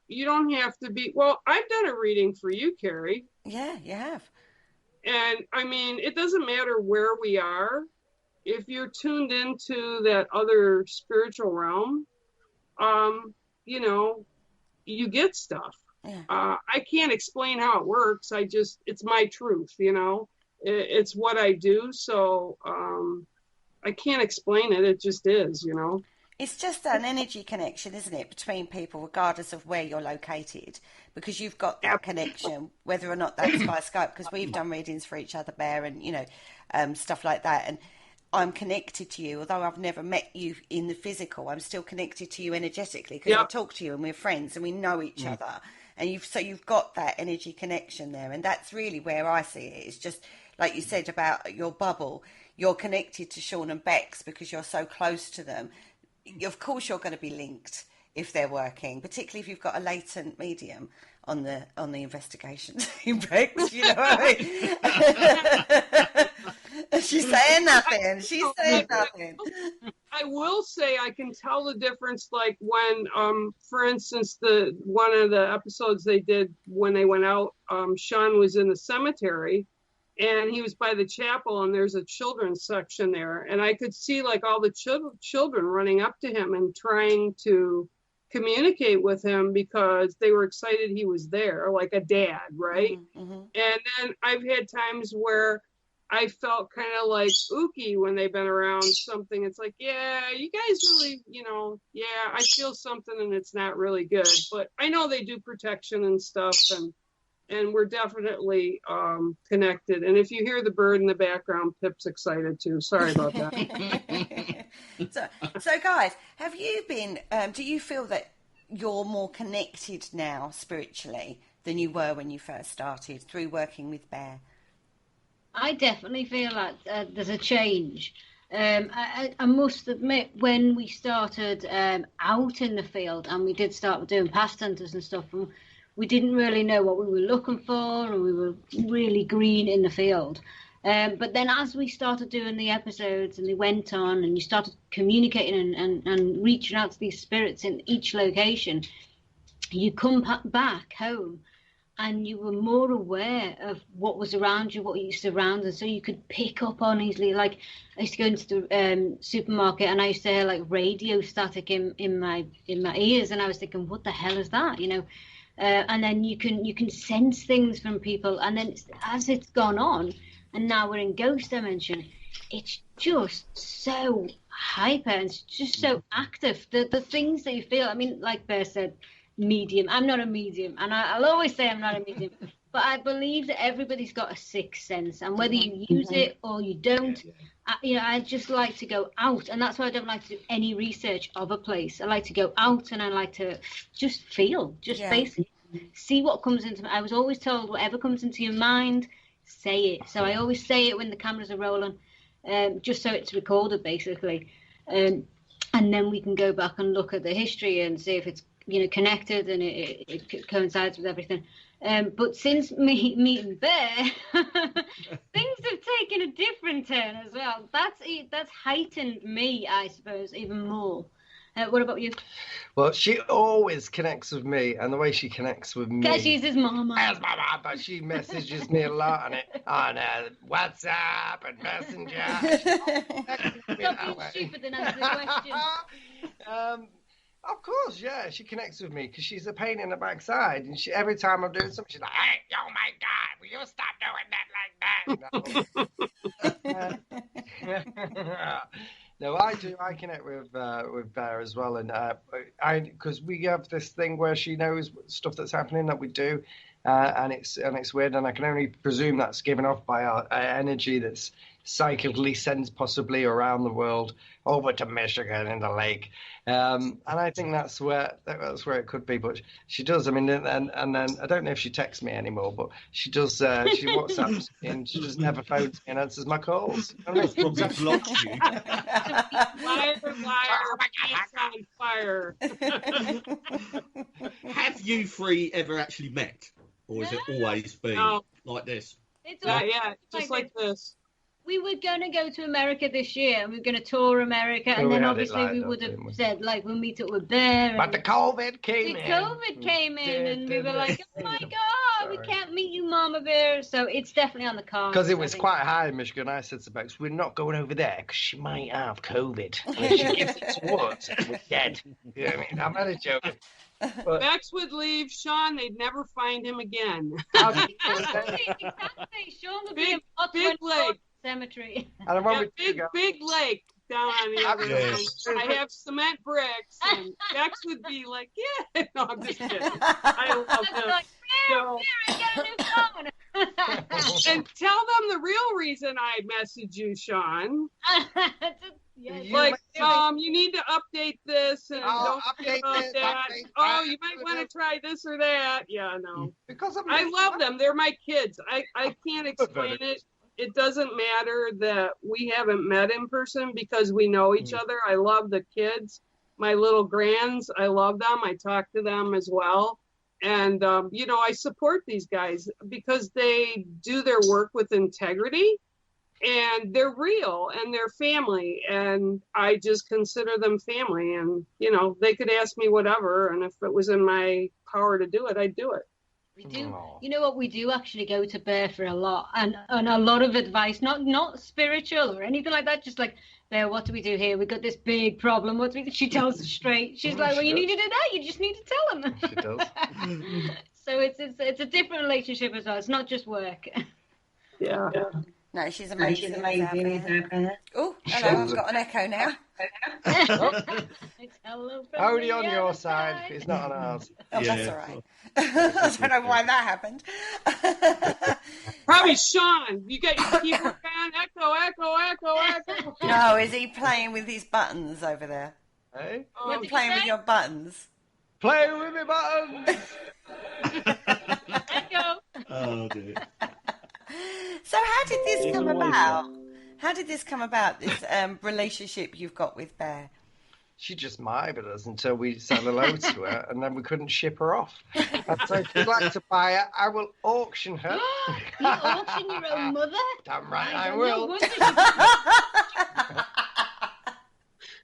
You don't have to be. Well, I've done a reading for you, Carrie. Yeah, you have. And I mean, it doesn't matter where we are. If you're tuned into that other spiritual realm, you know, you get stuff. Yeah. I can't explain how it works. It's my truth, you know. It's what I do. So I can't explain it. It just is, you know. It's just an energy connection, isn't it, between people, regardless of where you're located, because you've got that connection, whether or not that's by Skype, because we've done readings for each other, Bear, and, you know, stuff like that. And I'm connected to you, although I've never met you in the physical, I'm still connected to you energetically, because I talk to you and we're friends and we know each other. And you've got that energy connection there. And that's really where I see it. It's just, like you said about your bubble, you're connected to Sean and Bex because you're so close to them. Of course you're going to be linked if they're working, particularly if you've got a latent medium on the investigation team, Bex, you know what I mean? She's saying nothing. She's saying nothing. I will say I can tell the difference, like when, for instance, one of the episodes they did when they went out, Sean was in the cemetery, and he was by the chapel, and there's a children's section there, and I could see like all the children running up to him and trying to communicate with him because they were excited he was there, like a dad, right? Mm-hmm. And then I've had times where I felt kind of like ooky when they've been around something. It's like, yeah, you guys really, you know, yeah, I feel something and it's not really good, but I know they do protection and stuff, and we're definitely connected. And if you hear the bird in the background, Pip's excited too. Sorry about that. So guys, have you been, do you feel that you're more connected now spiritually than you were when you first started through working with Bear? I definitely feel like there's a change. I must admit, when we started out in the field and we did start doing past hunters and stuff, and we didn't really know what we were looking for, and we were really green in the field. But then as we started doing the episodes and they went on and you started communicating and reaching out to these spirits in each location, you come back home and you were more aware of what was around you, what you surrounded, so you could pick up on easily. Like I used to go into the supermarket and I used to hear like radio static in my ears, and I was thinking, what the hell is that, you know? And then you can sense things from people, and then as it's gone on, and now we're in ghost dimension, it's just so hyper and it's just so active. The things that you feel, I mean, like Bear said, medium. I'm not a medium, and I'll always say I'm not a medium, but I believe that everybody's got a sixth sense, and whether you use it or you don't, I just like to go out, and that's why I don't like to do any research of a place. I like to go out and I like to just feel, basically see what comes into me. I was always told, whatever comes into your mind, say it. So I always say it when the cameras are rolling, just so it's recorded, basically, and then we can go back and look at the history and see if it's connected and it coincides with everything. But since meeting Bear, things have taken a different turn as well. That's heightened me, I suppose, even more. What about you? Well, she always connects with me, and the way she connects with me, because she's his mama. As mama, but she messages me a lot on WhatsApp and Messenger. Stop being stupid and answer the question. Of course, yeah, she connects with me because she's a pain in the backside, and every time I'm doing something, she's like, "Hey, oh my God, will you stop doing that like that?" No, I do. I connect with Bear as well, and because we have this thing where she knows stuff that's happening that we do, and it's weird, and I can only presume that's given off by our energy that's psychically sent possibly around the world over to Michigan in the lake, and I think that's where it could be. But she does. I mean, and then I don't know if she texts me anymore, but she does. She WhatsApps me and she just never phones me and answers my calls. Probably blocked you. Fire. Have you three ever actually met, or has it always been like this? It's yeah, just like this. we were going to go to America this year, and we were going to tour America, and then obviously we would have said, like, we'll meet up with Bear. But the COVID came in. COVID came in, and we were like, oh my God, we can't meet you, Mama Bear. So it's definitely on the cards. Because it was quite high in Michigan. I said to Bex, we're not going over there because she might have COVID. And if she gives it to us, we're dead. You know what I mean? I'm only joking. But Bex would leave Sean, they'd never find him again. Exactly. Sean would be a big lake. Cemetery. And big lake down on the other end. I have cement bricks, and Bex would be like, yeah. No, I'm just kidding. I love him. Like, So, get a new phone. and tell them the real reason I messaged you, Sean. Like, you need to update this, and don't forget about that. You might want to try this or that. Yeah, no. Because I love them. They're my kids. I can't explain it. It doesn't matter that we haven't met in person because we know each other. I love the kids. My little grands, I love them. I talk to them as well. And, I support these guys because they do their work with integrity. And they're real, and they're family, and I just consider them family. And, they could ask me whatever, and if it was in my power to do it, I'd do it. We do. Aww. You know what? We do actually go to Bear for a lot, and a lot of advice, not spiritual or anything like that, just like, Bear, what do we do here? We've got this big problem. What do we do? She tells us straight. She's like, well, you need to do that. You just need to tell them. She does. So it's a different relationship as well. It's not just work. Yeah. No, she's amazing. Oh, hello, I've got an echo now. Only on your side. It's not on ours. Oh, that's all right. I don't know why that happened. Probably Sean. You got your keyboard on. Echo. No, is he playing with his buttons over there? Hey? You're playing with your buttons. Playing with my buttons. Echo. Oh, dear. So how did this come about? How did this come about, this relationship you've got with Bear? She just mibed us until we said hello to her, and then we couldn't ship her off. And so if you'd like to buy her, I will auction her. You auction your own mother? Damn right I will.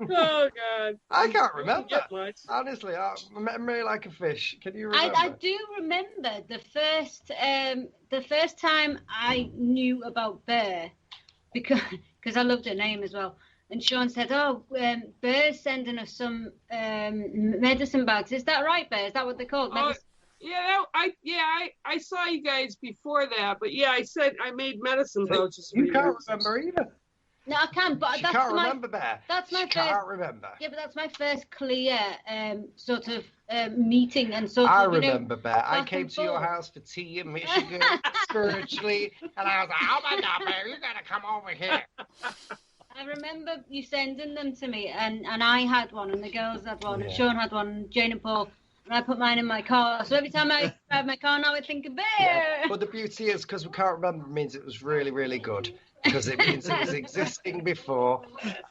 Oh, God. I can't remember. Honestly, memory like a fish. Can you remember? I do remember the first time I knew about Bear, because I loved her name as well. And Sean said, Bear's sending us some medicine bags. Is that right, Bear? Is that what they're called? I saw you guys before that, but I said I made medicine pouches. You can't remember either. No, I can, but she can't remember, Bear. That's my first. Can't remember. Yeah, but that's my first clear sort of meeting and sort I of. remember, Bear. I came to your house for tea in Michigan, spiritually, and I was like, "Oh my God, Bear, you gotta come over here." I remember you sending them to me, and I had one, and the girls had one, and Sean had one, and Jane and Paul. And I put mine in my car. So every time I drive my car now, I think of Bear. Yeah. But the beauty is, because we can't remember, means it was really, really good. Because it means it was existing before.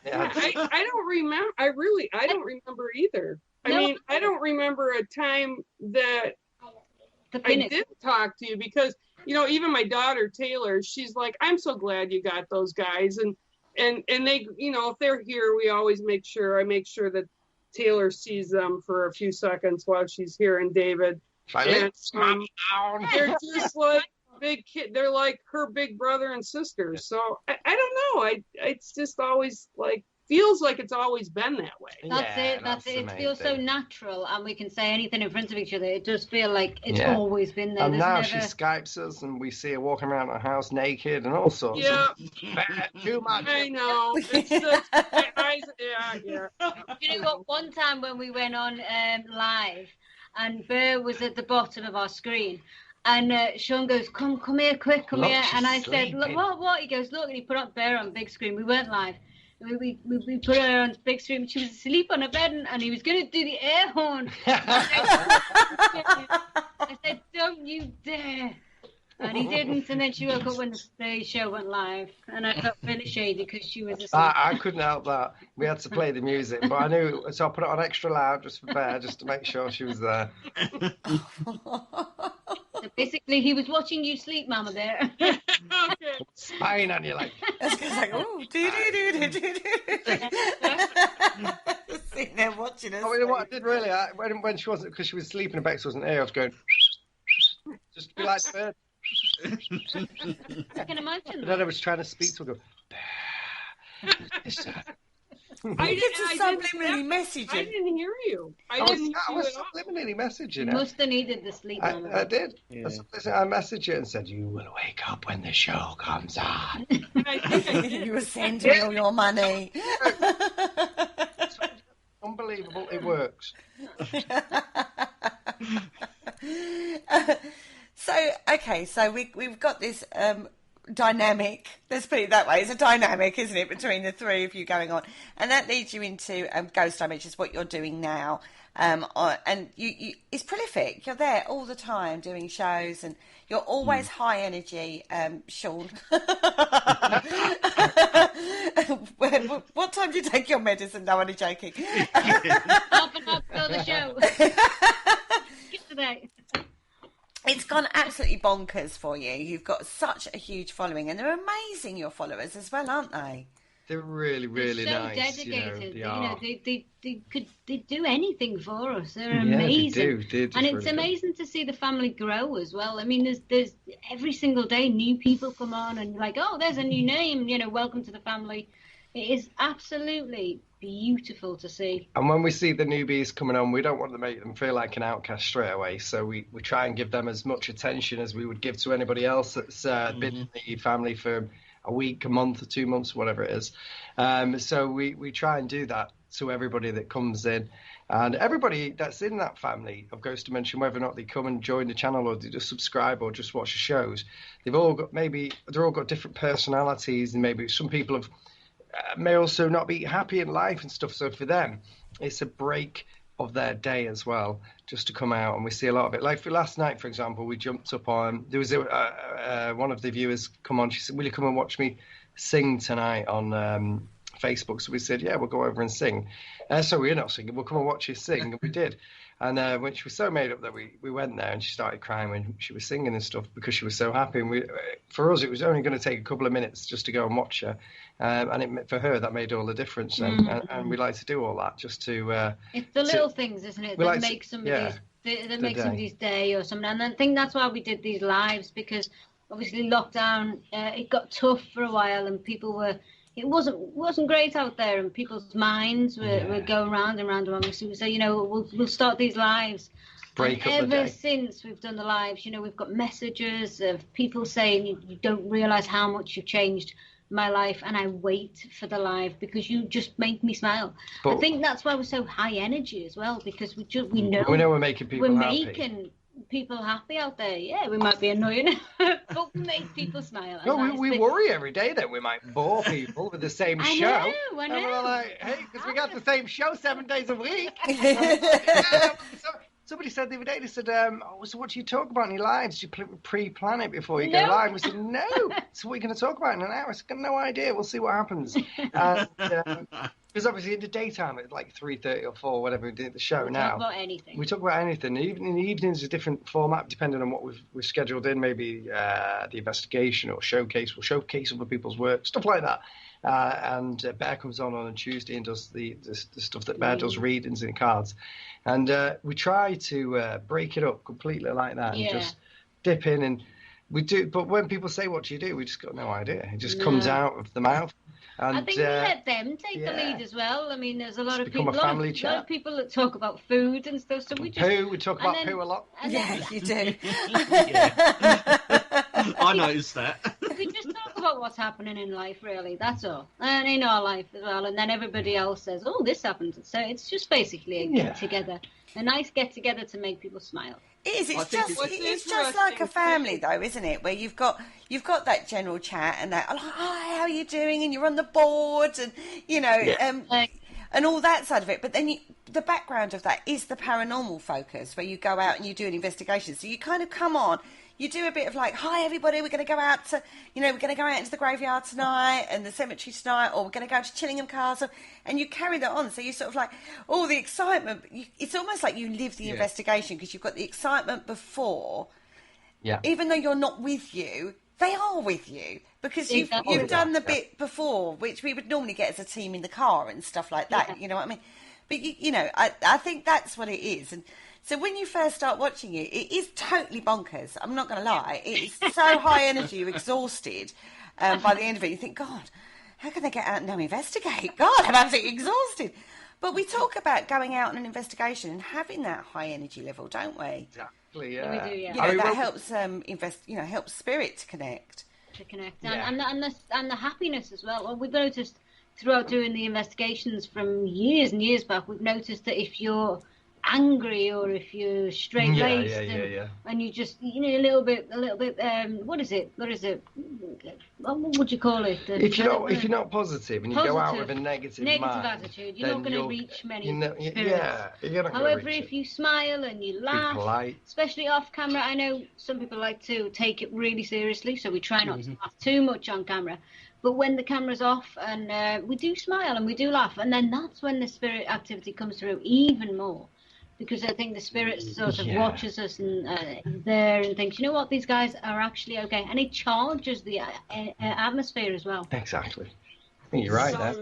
I don't remember. I don't remember either. I don't remember a time that I didn't talk to you because, even my daughter, Taylor, she's like, I'm so glad you got those guys. And they, if they're here, we always make sure that Taylor sees them for a few seconds while she's here, and David. They're just like big kid. They're like her big brother and sister. So I don't know. It's just always like feels like it's always been that way. That's it. It feels so natural, and we can say anything in front of each other. It does feel like it's always been there. And now she Skypes us, and we see her walking around the house naked and all sorts. Yeah, too much. I know. Yeah. You know what? One time when we went on live, and Bear was at the bottom of our screen. And Sean goes, come here, quick, come here. And I said, look, what? He goes, look, and he put up Bear on big screen. We weren't live. We put her on big screen. She was asleep on a bed, and he was going to do the air horn. I said, don't you dare. And he didn't, and then she woke up when the show went live, and I felt really shady because she was asleep. I couldn't help that. We had to play the music, but I knew, so I put it on extra loud just for Bear, just to make sure she was there. So basically, he was watching you sleep, Mama Bear. Okay. Spying on you like. It's like, oh, sitting there watching us. I mean, what I did really, when she wasn't, because she was sleeping and Bex wasn't here, I was going, just to be like the bird. I can imagine. And then I was trying to speak to her, go, I It's a subliminally messaging. I didn't hear you. I I didn't hear was you at all. subliminally messaging You her. must have needed the sleep. I did. Yeah. I messaged her and said, "You will wake up when the show comes on." And I think I did. You were sending all your money. Unbelievable! It works. So we've got this dynamic. Let's put it that way. It's a dynamic, isn't it, between the three of you going on, and that leads you into Ghost Time, which is what you're doing now. And you it's prolific. You're there all the time doing shows, and you're always high energy, Sean. What time do you take your medicine? No, only joking. Half an hour before the show. Get today. It's gone absolutely bonkers for you. You've got such a huge following, and they're amazing, your followers as well, aren't they? They're really, really They're so nice. dedicated. You know, They do anything for us. They're Yeah, amazing. they do. And it's amazing to see the family grow as well. I mean, there's every single day new people come on, and you're like, oh, there's a new name. Welcome to the family. It is absolutely beautiful to see. And when we see the newbies coming on, we don't want to make them feel like an outcast straight away. So we try and give them as much attention as we would give to anybody else that's been in the family for a week, a month, or 2 months, whatever it is. So we try and do that to everybody that comes in. And everybody that's in that family of Ghost Dimension, whether or not they come and join the channel or they just subscribe or just watch the shows, they're all got different personalities, and maybe some people have may also not be happy in life and stuff. So for them, it's a break of their day as well, just to come out, and we see a lot of it. Like for last night, for example, we jumped up on. There was one of the viewers come on. She said, "Will you come and watch me sing tonight on Facebook?" So we said, "Yeah, we'll go over and sing." So we're not singing. We'll come and watch you sing, and we did. And when she was so made up that we went there, and she started crying when she was singing and stuff because she was so happy. And for us, it was only going to take a couple of minutes just to go and watch her, and for her that made all the difference. And we like to do all that just to. It's the little things, isn't it, that make somebody's day or something. And I think that's why we did these lives, because obviously lockdown it got tough for a while, and people were. It wasn't great out there, and people's minds were going round and round and round. So we say, we'll start these lives. Break up the day. Ever since we've done the lives, we've got messages of people saying, you don't realise how much you've changed my life, and I wait for the live because you just make me smile. But I think that's why we're so high energy as well, because we know we're making people happy. Making people happy out there. Yeah, we might be annoying, but we make people smile. No, we worry every day that we might bore people with the same show. I know. And we're like, hey, because we got the same show 7 days a week. Somebody said the other day, they said, so what do you talk about in your lives? Do you pre-plan it before you go live? We said, no. So what are you going to talk about in an hour? I said, no idea. We'll see what happens. Because obviously in the daytime, it's like 3:30 or 4, whatever we did the show now. Talk about anything. We talk about anything. Even in the evenings, a different format depending on what we've scheduled in. Maybe the investigation or showcase. We'll showcase other people's work, stuff like that. And Bear comes on a Tuesday and does the stuff that Bear does, readings and cards. And we try to break it up completely like that and just dip in. And we do. But when people say, what do you do? We just got no idea. It just comes out of the mouth. And, I think we let them take the lead as well. I mean, there's a lot of people, a lot of people that talk about food and stuff. So we talk about poo a lot. Yeah, you do. I noticed that. We just talk about what's happening in life, really. That's all, and in our life as well. And then everybody else says, "Oh, this happened." So it's just basically a get together, a nice get together to make people smile. It is. It's just like a family, though, isn't it? Where you've got that general chat and that, hi, how are you doing? And you're on the board, and and all that side of it. But then the background of that is the paranormal focus, where you go out and you do an investigation. So you kind of come on. You do a bit of like, hi everybody, we're going to go out to, we're going to go out into the graveyard tonight and the cemetery tonight, or we're going to go to Chillingham Castle, and you carry that on. So you sort of like, all the excitement. It's almost like you live the investigation because you've got the excitement before. Yeah. Even though you're not with you they are with you because you've Exactly. done the bit before, which we would normally get as a team in the car and stuff like that. Yeah. You know what I mean? But you know, I think that's what it is. And so when you first start watching it is totally bonkers. I'm not going to lie. It's so high energy, you're exhausted. By the end of it, you think, God, how can they get out and now investigate? God, I'm absolutely exhausted. But we talk about going out on an investigation and having that high energy level, don't we? Exactly. Yeah. We do, yeah. You know, that helps helps spirit to connect. And the happiness as well. Well, we've noticed throughout doing the investigations from years and years back, we've noticed that if you're angry or if you're straight laced and you just a little bit what would you call it, if you're not positive and you go out with a negative mind, attitude, you're not going to reach many spirits. You're not however, reach if you smile and you laugh, especially off camera, I know some people like to take it really seriously, so we try not to laugh too much on camera. But when the camera's off and we do smile and we do laugh, and then that's when the spirit activity comes through even more. Because I think the spirit sort of watches us and there and thinks, you know what, these guys are actually okay. And it charges the atmosphere as well. Exactly. I think you're right there.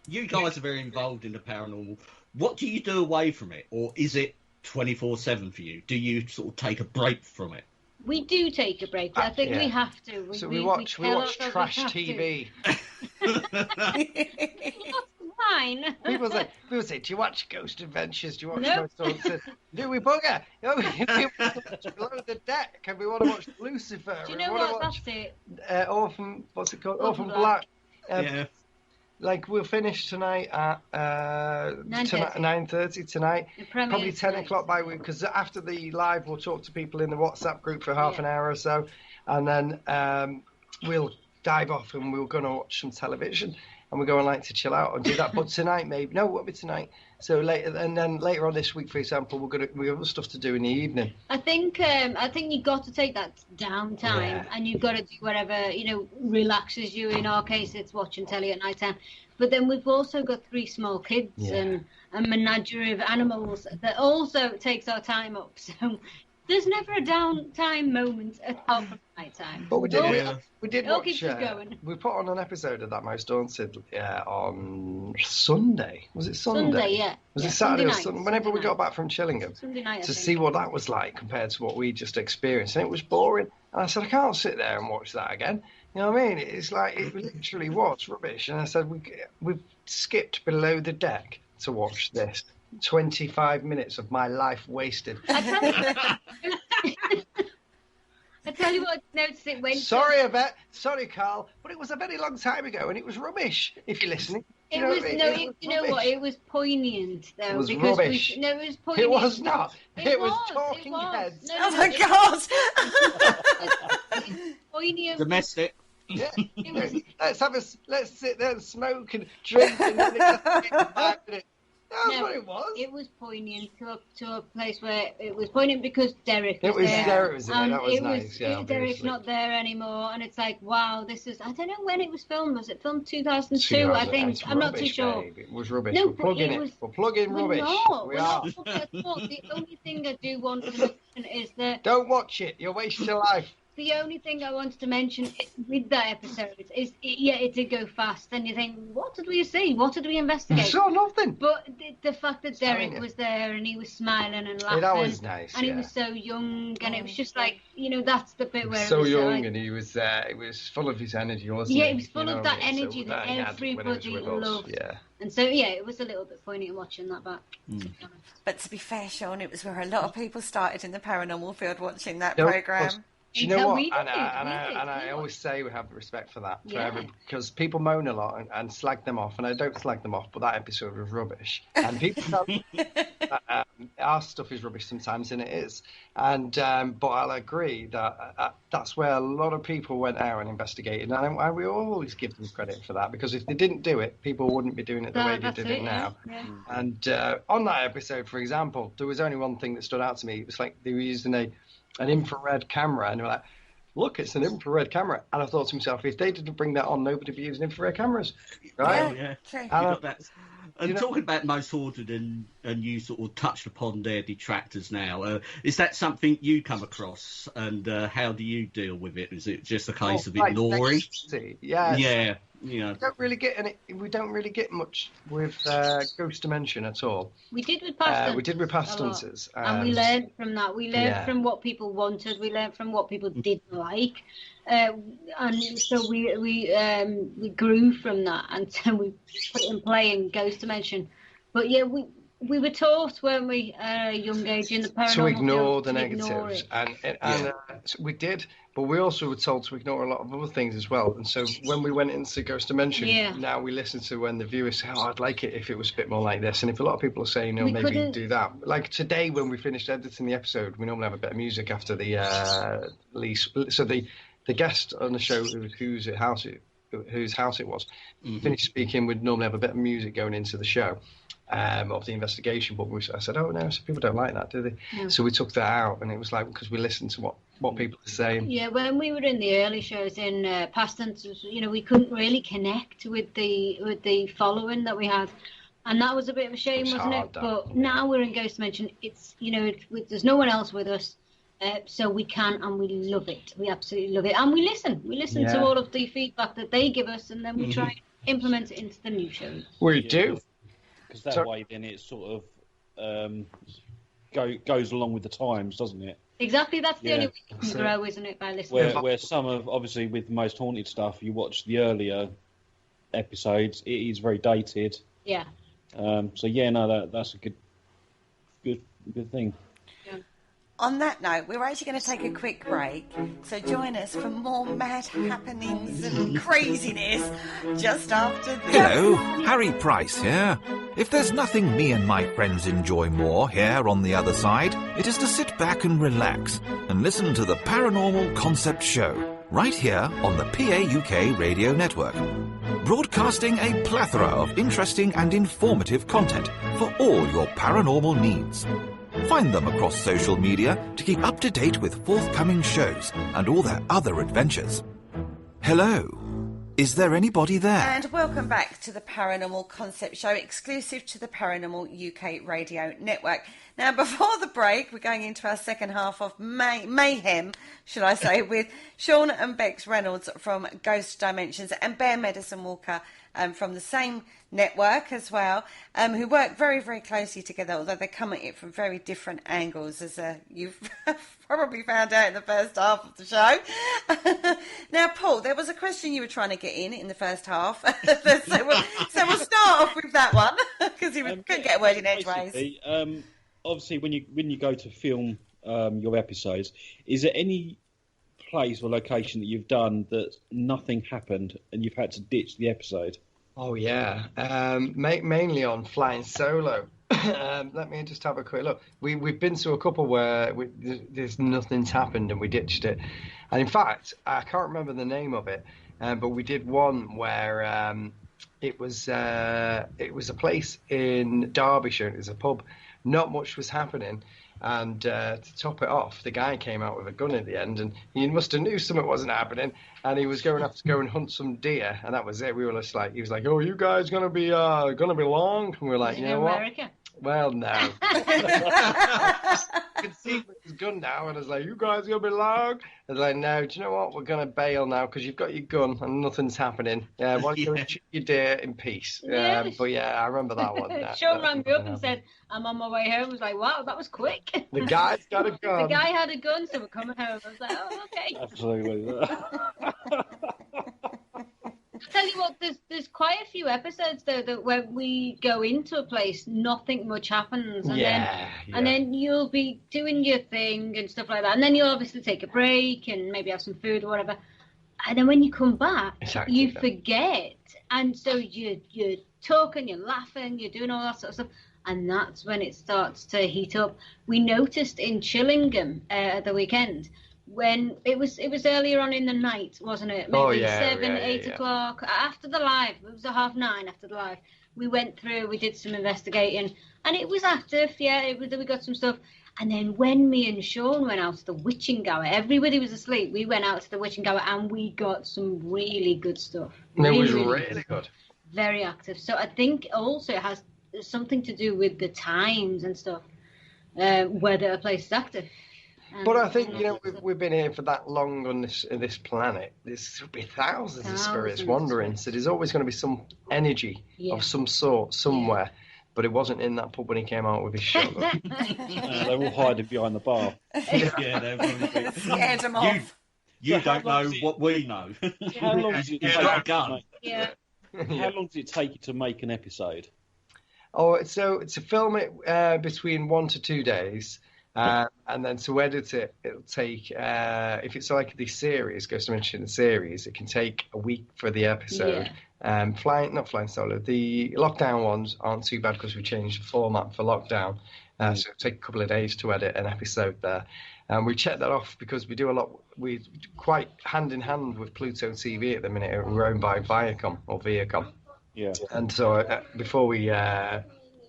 You guys are very involved in the paranormal. What do you do away from it? Or is it 24/7 for you? Do you sort of take a break from it? We do take a break. I think we have to. We watch trash TV. Fine. People say, do you watch Ghost Adventures? Do you watch Ghost Adventures? Do we bugger? No, we watch Below the Deck, and we want to watch Lucifer. Do you know what? That's it. Orphan, what's it called? Orphan Black. Like we'll finish tonight at 9:30 tonight. Probably 10 o'clock by week, because after the live we'll talk to people in the WhatsApp group for half an hour or so, and then we'll dive off and we're going to watch some television. And we're going to chill out and do that. But tonight, maybe. No, it won't be tonight. So later, and then later on this week, for example, we have stuff to do in the evening. I think you've got to take that downtime and you've got to do whatever, relaxes you. In our case, it's watching telly at night time. But then we've also got 3 small kids and a menagerie of animals that also takes our time up. So there's never a downtime moment apart from night time. But we did watch. Going. We put on an episode of That Most Daunted on Sunday. Was it Sunday? Sunday, yeah. Was it Saturday or Sunday? Whenever we got back from Chillingham. Sunday night, to see what that was like compared to what we just experienced. And it was boring. And I said, I can't sit there and watch that again. You know what I mean? It's like, it literally was rubbish. And I said, we've skipped Below the Deck to watch this. 25 minutes of my life wasted. I tell you what, notice it went. Sorry, Carl, but it was a very long time ago, and it was rubbish. If you're listening, you know what? It was poignant though. It was rubbish. It was poignant. It was not. It was Talking Heads. Oh my God! Poignant. Domestic. Yeah. Let's sit there and smoke and drink, and then it's 5 minutes. That's what it was. It was poignant to a place where it was poignant because Derek was there. Derek was there. That was nice. Derek's not there anymore, and it's like, wow, this is. I don't know when it was filmed. Was it filmed 2002? I think. I'm not too sure. Babe. It was rubbish. No, we're plugging it. We're plugging rubbish. We're not at all. The only thing I do want to mention is that. Don't watch it. You'll waste your life. The only thing I wanted to mention with that episode is, it did go fast, and you think, what did we see? What did we investigate? Saw nothing. But the fact that Derek was there and he was smiling and laughing, that was nice. And he was so young, and it was just like, that's the bit where he was so it was young, like, and he was full of his energy, wasn't he? Yeah, he was full of that energy that everybody loved. Yeah. And so, it was a little bit poignant watching that back. But to be fair, Sean, it was where a lot of people started in the paranormal field watching that programme. Do you know what? I always say we have respect for that, because people moan a lot and slag them off, and I don't slag them off, but that episode was rubbish. And people tell me that our stuff is rubbish sometimes, and it is. And but I'll agree that that's where a lot of people went out and investigated, and we always give them credit for that, because if they didn't do it, people wouldn't be doing it the way they did it now. Yeah. And on that episode, for example, there was only one thing that stood out to me. It was like they were using an infrared camera, and they were like, look, it's an infrared camera. And I thought to myself, if they didn't bring that on, nobody would be using infrared cameras, right? Yeah, true. And talking about Most Haunted, and you sort of touched upon their detractors now, is that something you come across, and how do you deal with it? Is it just a case of ignoring? Yes. Yeah. We don't really get much with Ghost Dimension at all. We did with Past We did with Past Hunters. And we learned from that. We learned from what people wanted. We learned from what people didn't like. And so we grew from that, and so we put it in play in Ghost Dimension. But yeah, we were taught, weren't we, at a young age in the paranormal to ignore the ignore negatives, it. and we did. But we also were told to ignore a lot of other things as well. And so when we went into Ghost Dimension, now we listen to when the viewers say, "Oh, I'd like it if it was a bit more like this." And if a lot of people are saying, "No, maybe do that." Like today, when we finished editing the episode, we normally have a bit of music after the release. So the guest on the show, whose house it was, finished speaking, would normally have a bit of music going into the show. Of the investigation, but I said, "Oh no, so people don't like that, do they?" Yeah. So we took that out, and it was like because we listened to what people are saying. Yeah, when we were in the early shows in Past Hunters, we couldn't really connect with the following that we had, and that was a bit of a shame, wasn't it? But now we're in Ghost Dimension. It's there's no one else with us, so we can, and we love it. We absolutely love it, and we listen. We listen to all of the feedback that they give us, and then we try and implement it into the new shows. We do. Because that way, then it sort of goes along with the times, doesn't it? Exactly. That's the only way you can grow, isn't it? By listening. Where some of, obviously, with the Most Haunted stuff, you watch the earlier episodes, it is very dated. Yeah. So that's a good thing. On that note, we're actually going to take a quick break, so join us for more mad happenings and craziness just after this. Hello, Harry Price here. If there's nothing me and my friends enjoy more here on the other side, it is to sit back and relax and listen to the Paranormal Concept Show, right here on the PAUK Radio Network. Broadcasting a plethora of interesting and informative content for all your paranormal needs. Find them across social media to keep up to date with forthcoming shows and all their other adventures. Hello, is there anybody there? And welcome back to the Paranormal Concept Show, exclusive to the Paranormal UK Radio Network. Now, before the break, we're going into our second half of mayhem, should I say, with Sean and Bex Reynolds from Ghost Dimensions and Bear Medicine Walker from the same network as well, who work very, very closely together, although they come at it from very different angles, as you've probably found out in the first half of the show. Now, Paul, there was a question you were trying to get in the first half. so we'll start off with that one, because you couldn't get a word in edgeways. Obviously, when you go to film your episodes, is there any place or location that you've done that nothing happened and you've had to ditch the episode? Oh yeah, mainly on Flying Solo. Let me just have a quick look. We've been to a couple where there's nothing's happened and we ditched it. And in fact, I can't remember the name of it, but we did one where it was a place in Derbyshire. It was a pub. Not much was happening. And to top it off, the guy came out with a gun at the end, and he must have knew something wasn't happening, and he was going to have to go and hunt some deer, and that was it. We were just like, he was like, "Oh, you guys gonna be long?" And we were like, "You know what? America? Well, no." I could see with his gun now, and I was like, "You guys gonna be long?" I was like, "No, do you know what? We're gonna bail now because you've got your gun and nothing's happening. Why don't you go shoot your deer in peace?" But yeah, I remember that one. Sean rang me up and said, "I'm on my way home." I was like, "Wow, that was quick." The guy's got a gun. The guy had a gun, so we're coming home. I was like, "Oh, okay." Absolutely. I tell you what, there's quite a few episodes though that when we go into a place, nothing much happens, and then you'll be doing your thing and stuff like that, and then you'll obviously take a break and maybe have some food or whatever, and then when you come back, you forget, and so you're talking, you're laughing, you're doing all that sort of stuff. And that's when it starts to heat up. We noticed in Chillingham the weekend when it was earlier on in the night, wasn't it? Maybe 8 o'clock after the live. It was 9:30 after the live. We went through, we did some investigating, and it was active. Yeah, we got some stuff. And then when me and Sean went out to the Witching Gower, everybody was asleep. We went out to the Witching Gower and we got some really good stuff. It was really good. very active. So I think also it has something to do with the times and stuff, whether a place is active. But I think, you know, we've been here for that long on this planet. There's be thousands of spirits wandering, so there's always going to be some energy of some sort somewhere. But it wasn't in that pub when he came out with his shotgun. They're all hiding behind the bar. Yeah, they're probably... Scared them off. You don't know what we know. How long does it take? got a gun. How long does it take you to make an episode? Oh, so to film it between 1 to 2 days, and then to edit it, it'll take. If it's like the series, Ghost Dimension the series, it can take a week for the episode. Not flying solo. The lockdown ones aren't too bad because we changed the format for lockdown, so it'll take a couple of days to edit an episode there. And we checked that off because we do a lot. We quite hand in hand with Pluto TV at the minute. We're owned by Viacom. Yeah. And so before we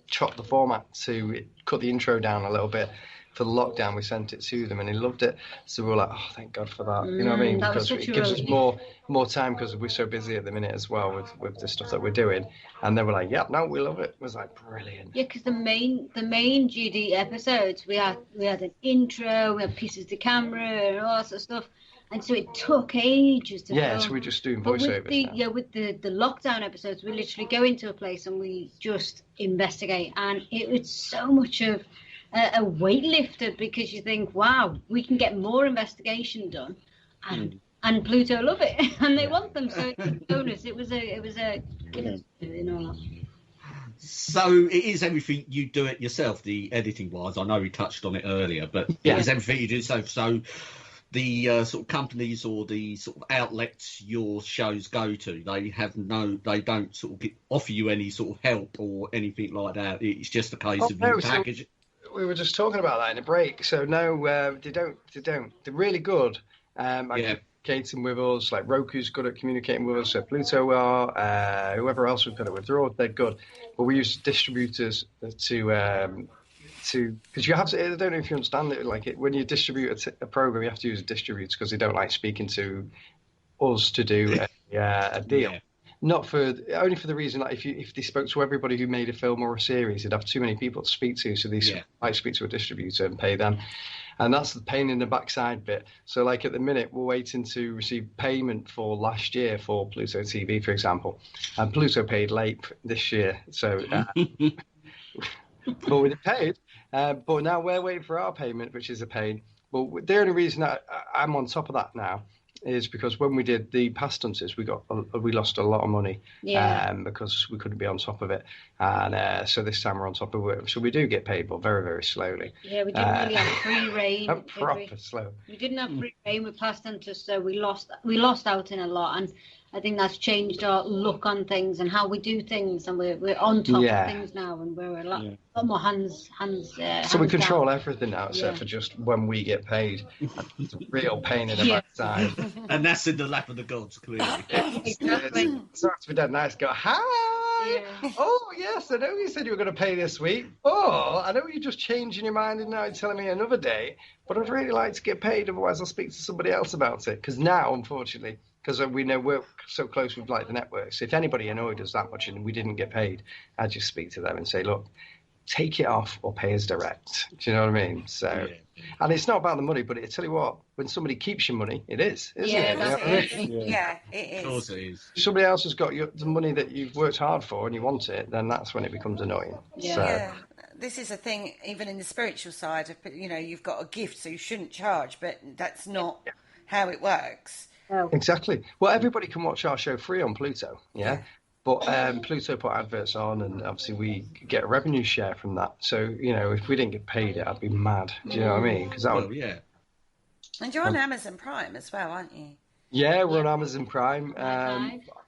chopped the format to cut the intro down a little bit for the lockdown, we sent it to them and he loved it. So we were like, oh, thank God for that. You know what I mean? Because it gives us more time because we're so busy at the minute as well with the stuff that we're doing. And they were like, yeah, no, we love it. It was like brilliant. Yeah, because the main GD episodes, we had an intro, we had pieces to camera and all that sort of stuff. And so it took ages to film. So we're just doing voiceovers. With the lockdown episodes, we literally go into a place and we just investigate. And it was so much of a weightlifter because you think, wow, we can get more investigation done. And Pluto love it. And they want them. So it's a bonus. It was a you know. So it is everything you do it yourself, the editing wise. I know we touched on it earlier, but it is everything you do yourself. So the sort of companies or the sort of outlets your shows go to, they don't sort of offer you any sort of help or anything like that. It's just a case of you package it. We were just talking about that in a break. So no, they don't. They're really good. Communicating with us, like Roku's good at communicating with us. So Pluto are, whoever else we've got it with, they're good. But we use distributors to because you have to. I don't know if you understand it. Like when you distribute a program, you have to use distributors because they don't like speaking to us to do a deal. Yeah. Only for the reason that if they spoke to everybody who made a film or a series, they'd have too many people to speak to. So they might speak to a distributor and pay them. And that's the pain in the backside bit. So like at the minute, we're waiting to receive payment for last year for Pluto TV, for example. And Pluto paid late this year. So, but we paid. But now we're waiting for our payment, which is a pain. But the only reason that I'm on top of that now is because when we did the past hunters, we lost a lot of money because we couldn't be on top of it, and so this time we're on top of it. So we do get paid, but very, very slowly. Yeah, we didn't really have free reign. Proper slow. We didn't have free reign with past hunters, so we lost out in a lot, and I think that's changed our look on things and how we do things, and we're on top of things now, and we're a lot more hands. So we control everything now, except for just when we get paid. It's a real pain in the backside. And that's in the lap of the gods, clearly. Exactly. So to be dead nice, go, hi! Yeah. Oh, yes, I know you said you were going to pay this week. Oh, I know you're just changing your mind and now you're telling me another day, but I'd really like to get paid, otherwise I'll speak to somebody else about it. Because now, unfortunately, because we know we're so close with like the networks, if anybody annoyed us that much and we didn't get paid, I'd just speak to them and say, look, take it off or pay us direct. Do you know what I mean? So, and it's not about the money, but I tell you what, when somebody keeps your money, it is, isn't it? Yeah, it is. Of course it is. If somebody else has got the money that you've worked hard for and you want it, then that's when it becomes annoying. This is a thing, even in the spiritual side, you've got a gift, so you shouldn't charge, but that's not how it works. Oh. Exactly. Well, everybody can watch our show free on Pluto, but Pluto put adverts on, and obviously we get a revenue share from that. So, if we didn't get paid it, I'd be mad. Do you know what I mean? Because that would... And you're on Amazon Prime as well, aren't you? Yeah, we're on Amazon Prime.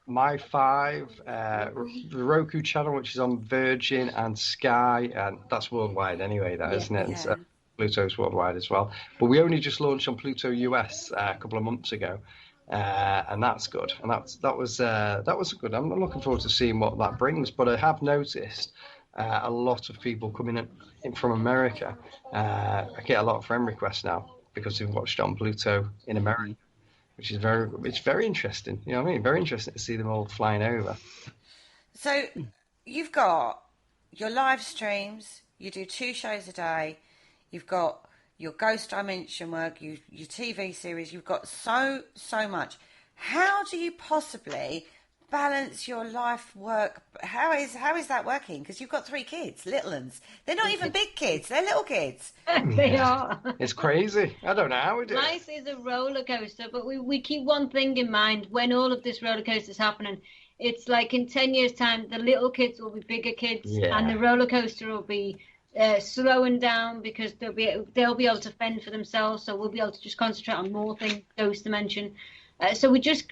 My Five, the Roku channel, which is on Virgin and Sky, and that's worldwide anyway, isn't it? Yeah. And Pluto's worldwide as well. But we only just launched on Pluto US a couple of months ago. And that's good, and that was good. I'm looking forward to seeing what that brings. But I have noticed a lot of people coming in from America. I get a lot of friend requests now because they've watched on Pluto in America, which is very interesting. You know what I mean? Very interesting to see them all flying over. So you've got your live streams, you do 2 shows a day, you've got your Ghost Dimension work, your TV series, you've got so much. How do you possibly balance your life work? How is that working? Because you've got 3 kids, little ones. They're not even big kids, they're little kids. They are. It's crazy. I don't know how we do it. Life is a roller coaster, but we keep one thing in mind when all of this roller coaster is happening. It's like in 10 years' time, the little kids will be bigger kids, and the roller coaster will be slowing down because they'll be able to fend for themselves. So we'll be able to just concentrate on more things, Ghost Dimension. So we just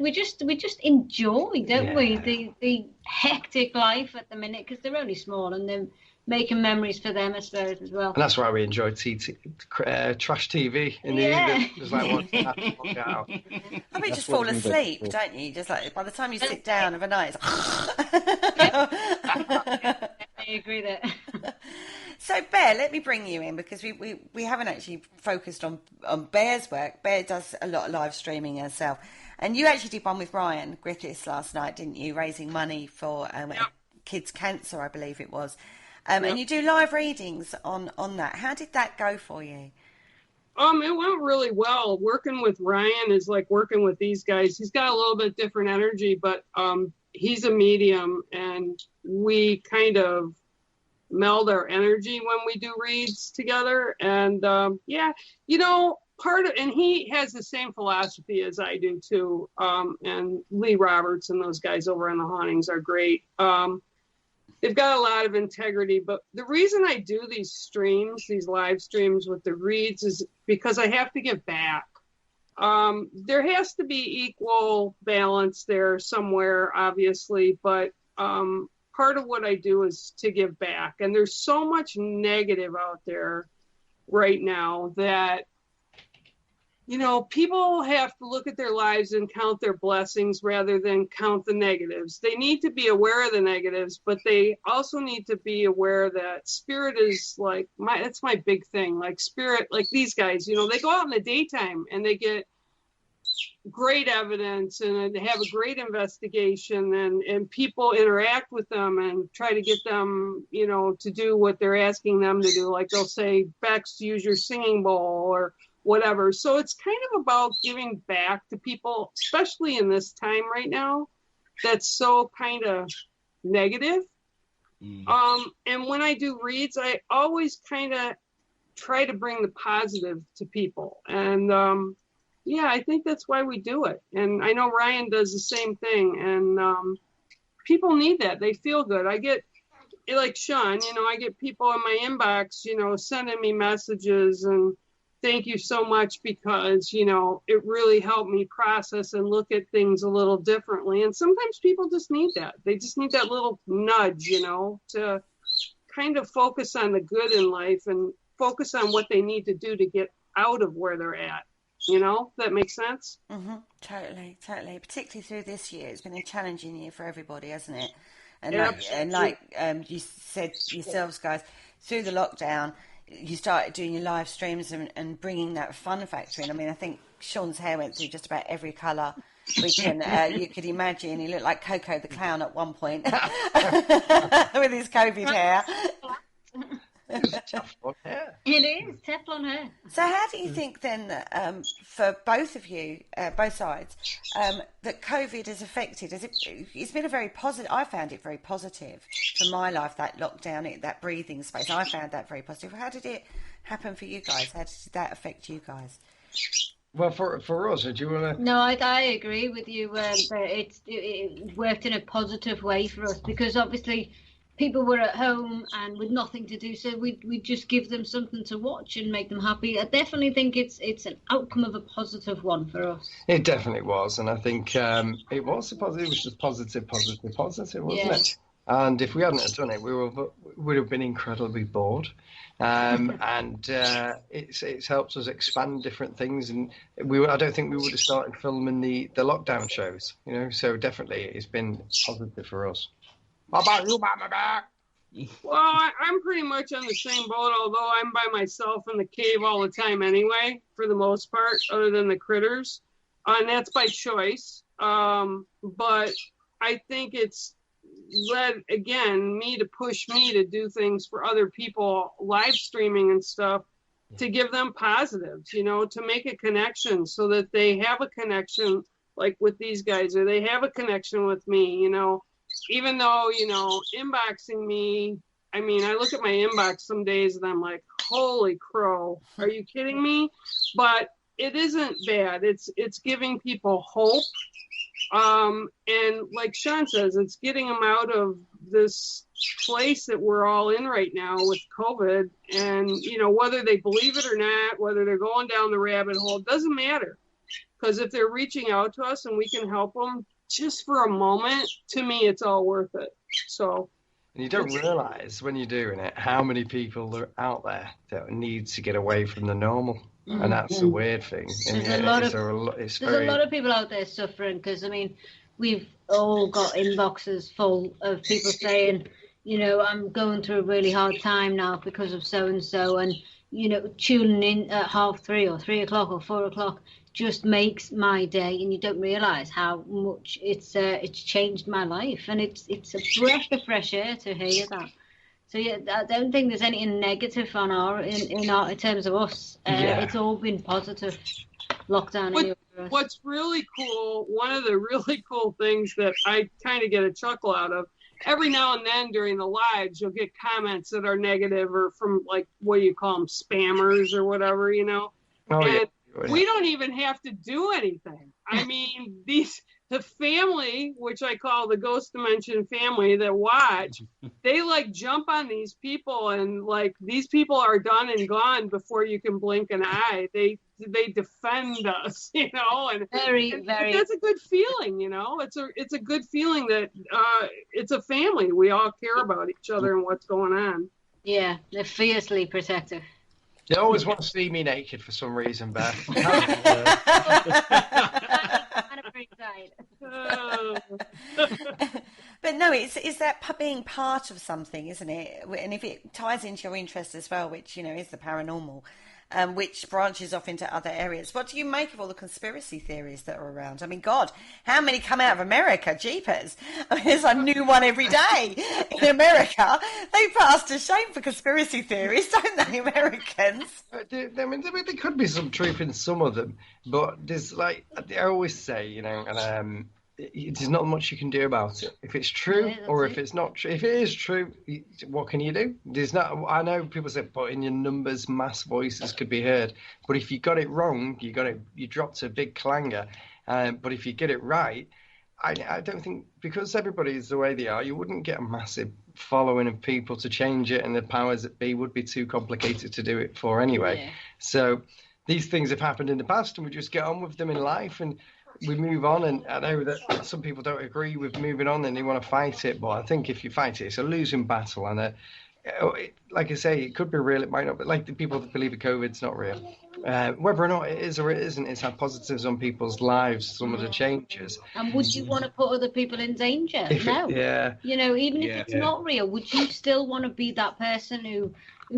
enjoy, don't we, the hectic life at the minute, because they're only small and they're making memories for them, I suppose, as well. And that's why we enjoy trash TV in the evening. Just like watching that out. I mean, just fall asleep, don't you? Just like by the time you sit down of a night, I agree there. So Bear, let me bring you in, because we haven't actually focused on Bear's work. Bear does a lot of live streaming herself, and you actually did one with Ryan Griffiths last night, didn't you? Raising money for kids' cancer, I believe it was. And you do live readings on that. How did that go for you? It went really well. Working with Ryan is like working with these guys. He's got a little bit different energy, but he's a medium, and we kind of meld our energy when we do reads together. And and he has the same philosophy as I do too. And Lee Roberts and those guys over on the Hauntings are great. They've got a lot of integrity, but the reason I do these live streams with the reads, is because I have to give back. There has to be equal balance there somewhere, obviously, but part of what I do is to give back. And there's so much negative out there right now that, people have to look at their lives and count their blessings rather than count the negatives. They need to be aware of the negatives, but they also need to be aware that spirit is like that's my big thing. Like spirit, like these guys, they go out in the daytime and they get great evidence and have a great investigation, and people interact with them and try to get them, to do what they're asking them to do. Like they'll say, Bex, use your singing bowl or whatever. So it's kind of about giving back to people, especially in this time right now that's so kind of negative. And when I do reads, I always kind of try to bring the positive to people. And I think that's why we do it. And I know Ryan does the same thing. And people need that. They feel good. I get, like Sean, I get people in my inbox, sending me messages and thank you so much, because, it really helped me process and look at things a little differently. And sometimes people just need that. They just need that little nudge, to kind of focus on the good in life and focus on what they need to do to get out of where they're at. That makes sense? Mm-hmm. Totally. Particularly through this year. It's been a challenging year for everybody, hasn't it? And like you said yourselves, guys, through the lockdown, you started doing your live streams and bringing that fun factor in. I mean, I think Sean's hair went through just about every colour we can. You could imagine. He looked like Coco the Clown at one point with his COVID hair. It's Teflon hair. It is Teflon hair. So how do you think then that, for both of you, both sides, that COVID has affected? It's been a very positive. I found it very positive for my life, that lockdown, that breathing space. I found that very positive. How did it happen for you guys? How did that affect you guys? Well, for us, do you want to? No, I agree with you. It worked in a positive way for us, because obviously people were at home and with nothing to do, so we just give them something to watch and make them happy. I definitely think it's an outcome of a positive one for us. It definitely was, and I think it was a positive. It was just positive, wasn't it? And if we hadn't have done it, we would have been incredibly bored. And it's helped us expand different things, and I don't think we would have started filming the lockdown shows. So definitely it's been positive for us. What about you, Mama Bear? Well, I'm pretty much on the same boat, although I'm by myself in the cave all the time anyway, for the most part, other than the critters. And that's by choice. But I think it's led again me to push me to do things for other people, live streaming and stuff, to give them positives, to make a connection so that they have a connection like with these guys, or they have a connection with me, even though, inboxing me. I mean, I look at my inbox some days and I'm like, holy crow, are you kidding me? But it isn't bad. It's giving people hope. And like Sean says, it's getting them out of this place that we're all in right now with COVID. And, whether they believe it or not, whether they're going down the rabbit hole, it doesn't matter. Because if they're reaching out to us and we can help them just for a moment, to me, it's all worth it. So. And you don't realize when you're doing it how many people are out there that need to get away from the normal. And that's the weird thing. There's a lot of people out there suffering because, I mean, we've all got inboxes full of people saying, I'm going through a really hard time now because of so-and-so. And, tuning in at 3:30 or 3 o'clock or 4 o'clock just makes my day. And you don't realise how much it's changed my life. And it's a breath of fresh air to hear that. So yeah, I don't think there's anything negative on in terms of us. It's all been positive. Lockdown. What's really cool, one of the really cool things that I kind of get a chuckle out of, every now and then during the lives, you'll get comments that are negative or from, like, what do you call them, spammers or whatever, Oh, and yeah. We don't even have to do anything. I mean, the family, which I call the Ghost Dimension family that watch, they like jump on these people and like these people are done and gone before you can blink an eye. They defend us, and very. That's a good feeling, It's a good feeling that it's a family. We all care about each other and what's going on. Yeah, they're fiercely protective. They always want to see me naked for some reason, Beth. But no, it's that being part of something, isn't it? And if it ties into your interest as well, which is the paranormal, which branches off into other areas. What do you make of all the conspiracy theories that are around? I mean, God, how many come out of America? Jeepers. I mean, there's a new one every day in America. They put us to shame for conspiracy theories, don't they, Americans? There could be some truth in some of them, but there's I always say, there's not much you can do about it. If it's true or if it's not true. If it is true, what can you do? I know people say put in your numbers, mass voices could be heard. But if you got it wrong, you dropped a big clanger. But if you get it right, I don't think, because everybody is the way they are, you wouldn't get a massive following of people to change it, and the powers that be would be too complicated to do it for anyway. Yeah. So these things have happened in the past, and we just get on with them in life, and we move on. And I know that some people don't agree with moving on and they want to fight it, but I think if you fight it, it's a losing battle. And like I say, it could be real, it might not, but like the people that believe that COVID's not real. Whether or not it is or it isn't, it's had positives on people's lives, some of the changes. And would you want to put other people in danger? No. Even if it's not real, would you still want to be that person who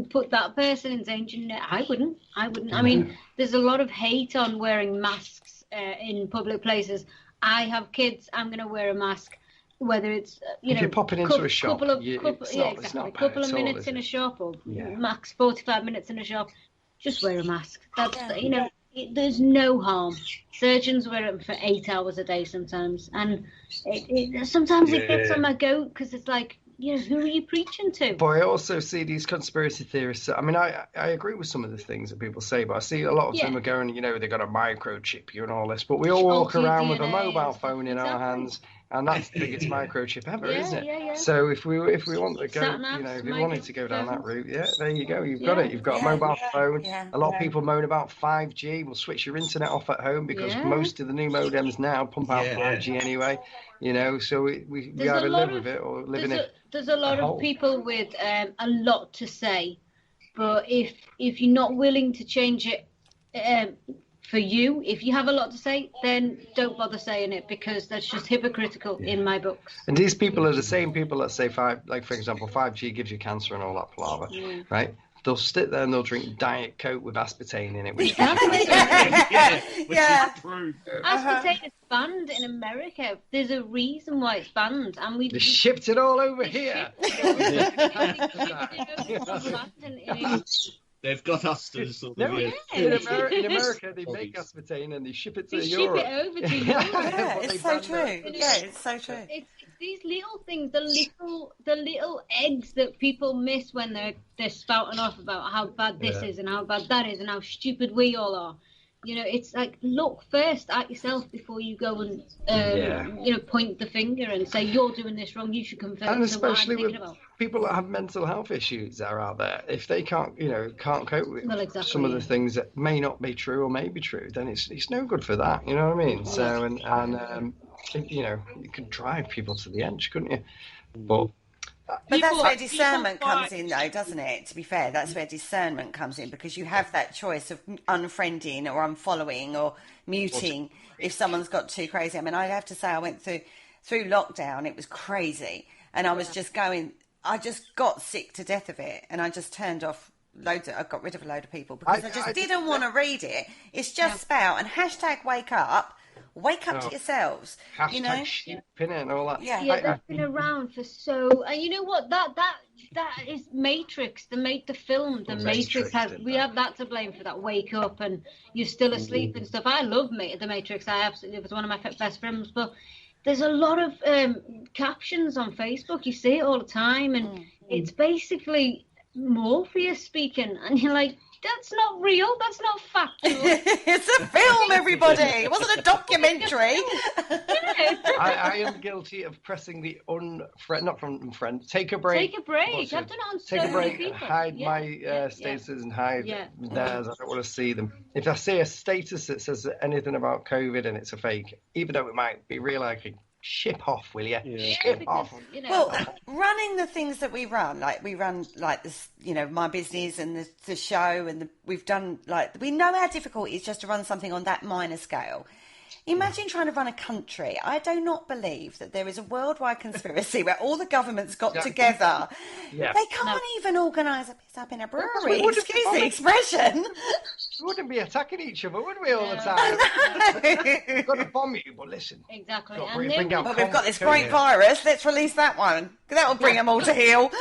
put that person in danger? No, I wouldn't. I mean, there's a lot of hate on wearing masks in public places. I have kids, I'm going to wear a mask, whether it's if you're popping into a shop, couple of minutes in a shop, or max 45 minutes in a shop, just wear a mask. That's there's no harm. Surgeons wear them for 8 hours a day sometimes, and sometimes it gets on my goat because it's like, who are you preaching to? But I also see these conspiracy theorists. I mean, I agree with some of the things that people say, but I see a lot of them are going, they got a microchip you and all this, but we all walk around with a mobile phone in our hands, and that's the biggest microchip ever, isn't it? Yeah. So if we want to go, if we wanted to go down that route, there you go. You've got it. You've got a mobile phone. Yeah. A lot of people moan about 5G. We'll switch your internet off at home because most of the new modems now pump out 5G anyway. So we either live with it or live in it. There's a lot of people with a lot to say, but if you're not willing to change it for you, if you have a lot to say, then don't bother saying it, because that's just hypocritical in my books. And these people are the same people that say for example, 5G gives you cancer and all that palaver, right? they'll sit there and they'll drink Diet Coke with aspartame in it. Which Which Yeah. is true. Aspartame is banned in America. There's a reason why it's banned, and they shipped it all over here. They've got us to sort No, of. in America, they make aspartame and they ship it to Europe. Ship it over to Europe. Yeah, But it's they so ban true. that. Yeah, it's so true. It's these little things, the little eggs that people miss when they're spouting off about how bad this is and how bad that is and how stupid we all are. You know, it's like, look first at yourself before you go and point the finger and say you're doing this wrong. You should confess. And to what I'm especially with thinking about. people that have mental health issues that are out there, if they can't cope with Well, exactly, some of the things that may not be true or may be true, then it's no good for that. You know what I mean? So you could drive people to the edge, couldn't you? But that's where discernment comes in, though, doesn't it? To be fair, that's where discernment comes in, because you have that choice of unfriending or unfollowing or muting if someone's got too crazy. I mean, I have to say, I went through lockdown. It was crazy, and I was I just got sick to death of it, and I just turned off I got rid of a load of people because I just didn't want to read it. It's just spout and hashtag wake up. Wake up to yourselves. Hashtag sheep in it and all that. Yeah, they've been around for so. And you know what? That is Matrix. The film. The Matrix has. We have that to blame for that. Wake up and you're still asleep and stuff. I love the Matrix. I absolutely. It was one of my best films. But there's a lot of captions on Facebook. You see it all the time, and it's basically Morpheus speaking, and you're like, that's not real. That's not factual. It's a film, everybody. It wasn't a documentary. I am guilty of pressing the not from unfriend. Take a break. Take a break. I've done it on so Take a break. many people. Hide my statuses and hide theirs. I don't want to see them. If I see a status that says anything about COVID and it's a fake, even though it might be real, I can ship off, will you? Ship off. Well, running the things that we run like this, my business and the show, and we've done, like, we know how difficult it is just to run something on that minor scale. Imagine trying to run a country. I do not believe that there is a worldwide conspiracy where all the governments got together. Yeah. They can't even organise a piss up in a brewery. Excuse the expression. We wouldn't be attacking each other, would we, all the time? We've got to bomb you, but listen. Exactly. We've got this great virus. Let's release that one. That will bring them all to heel.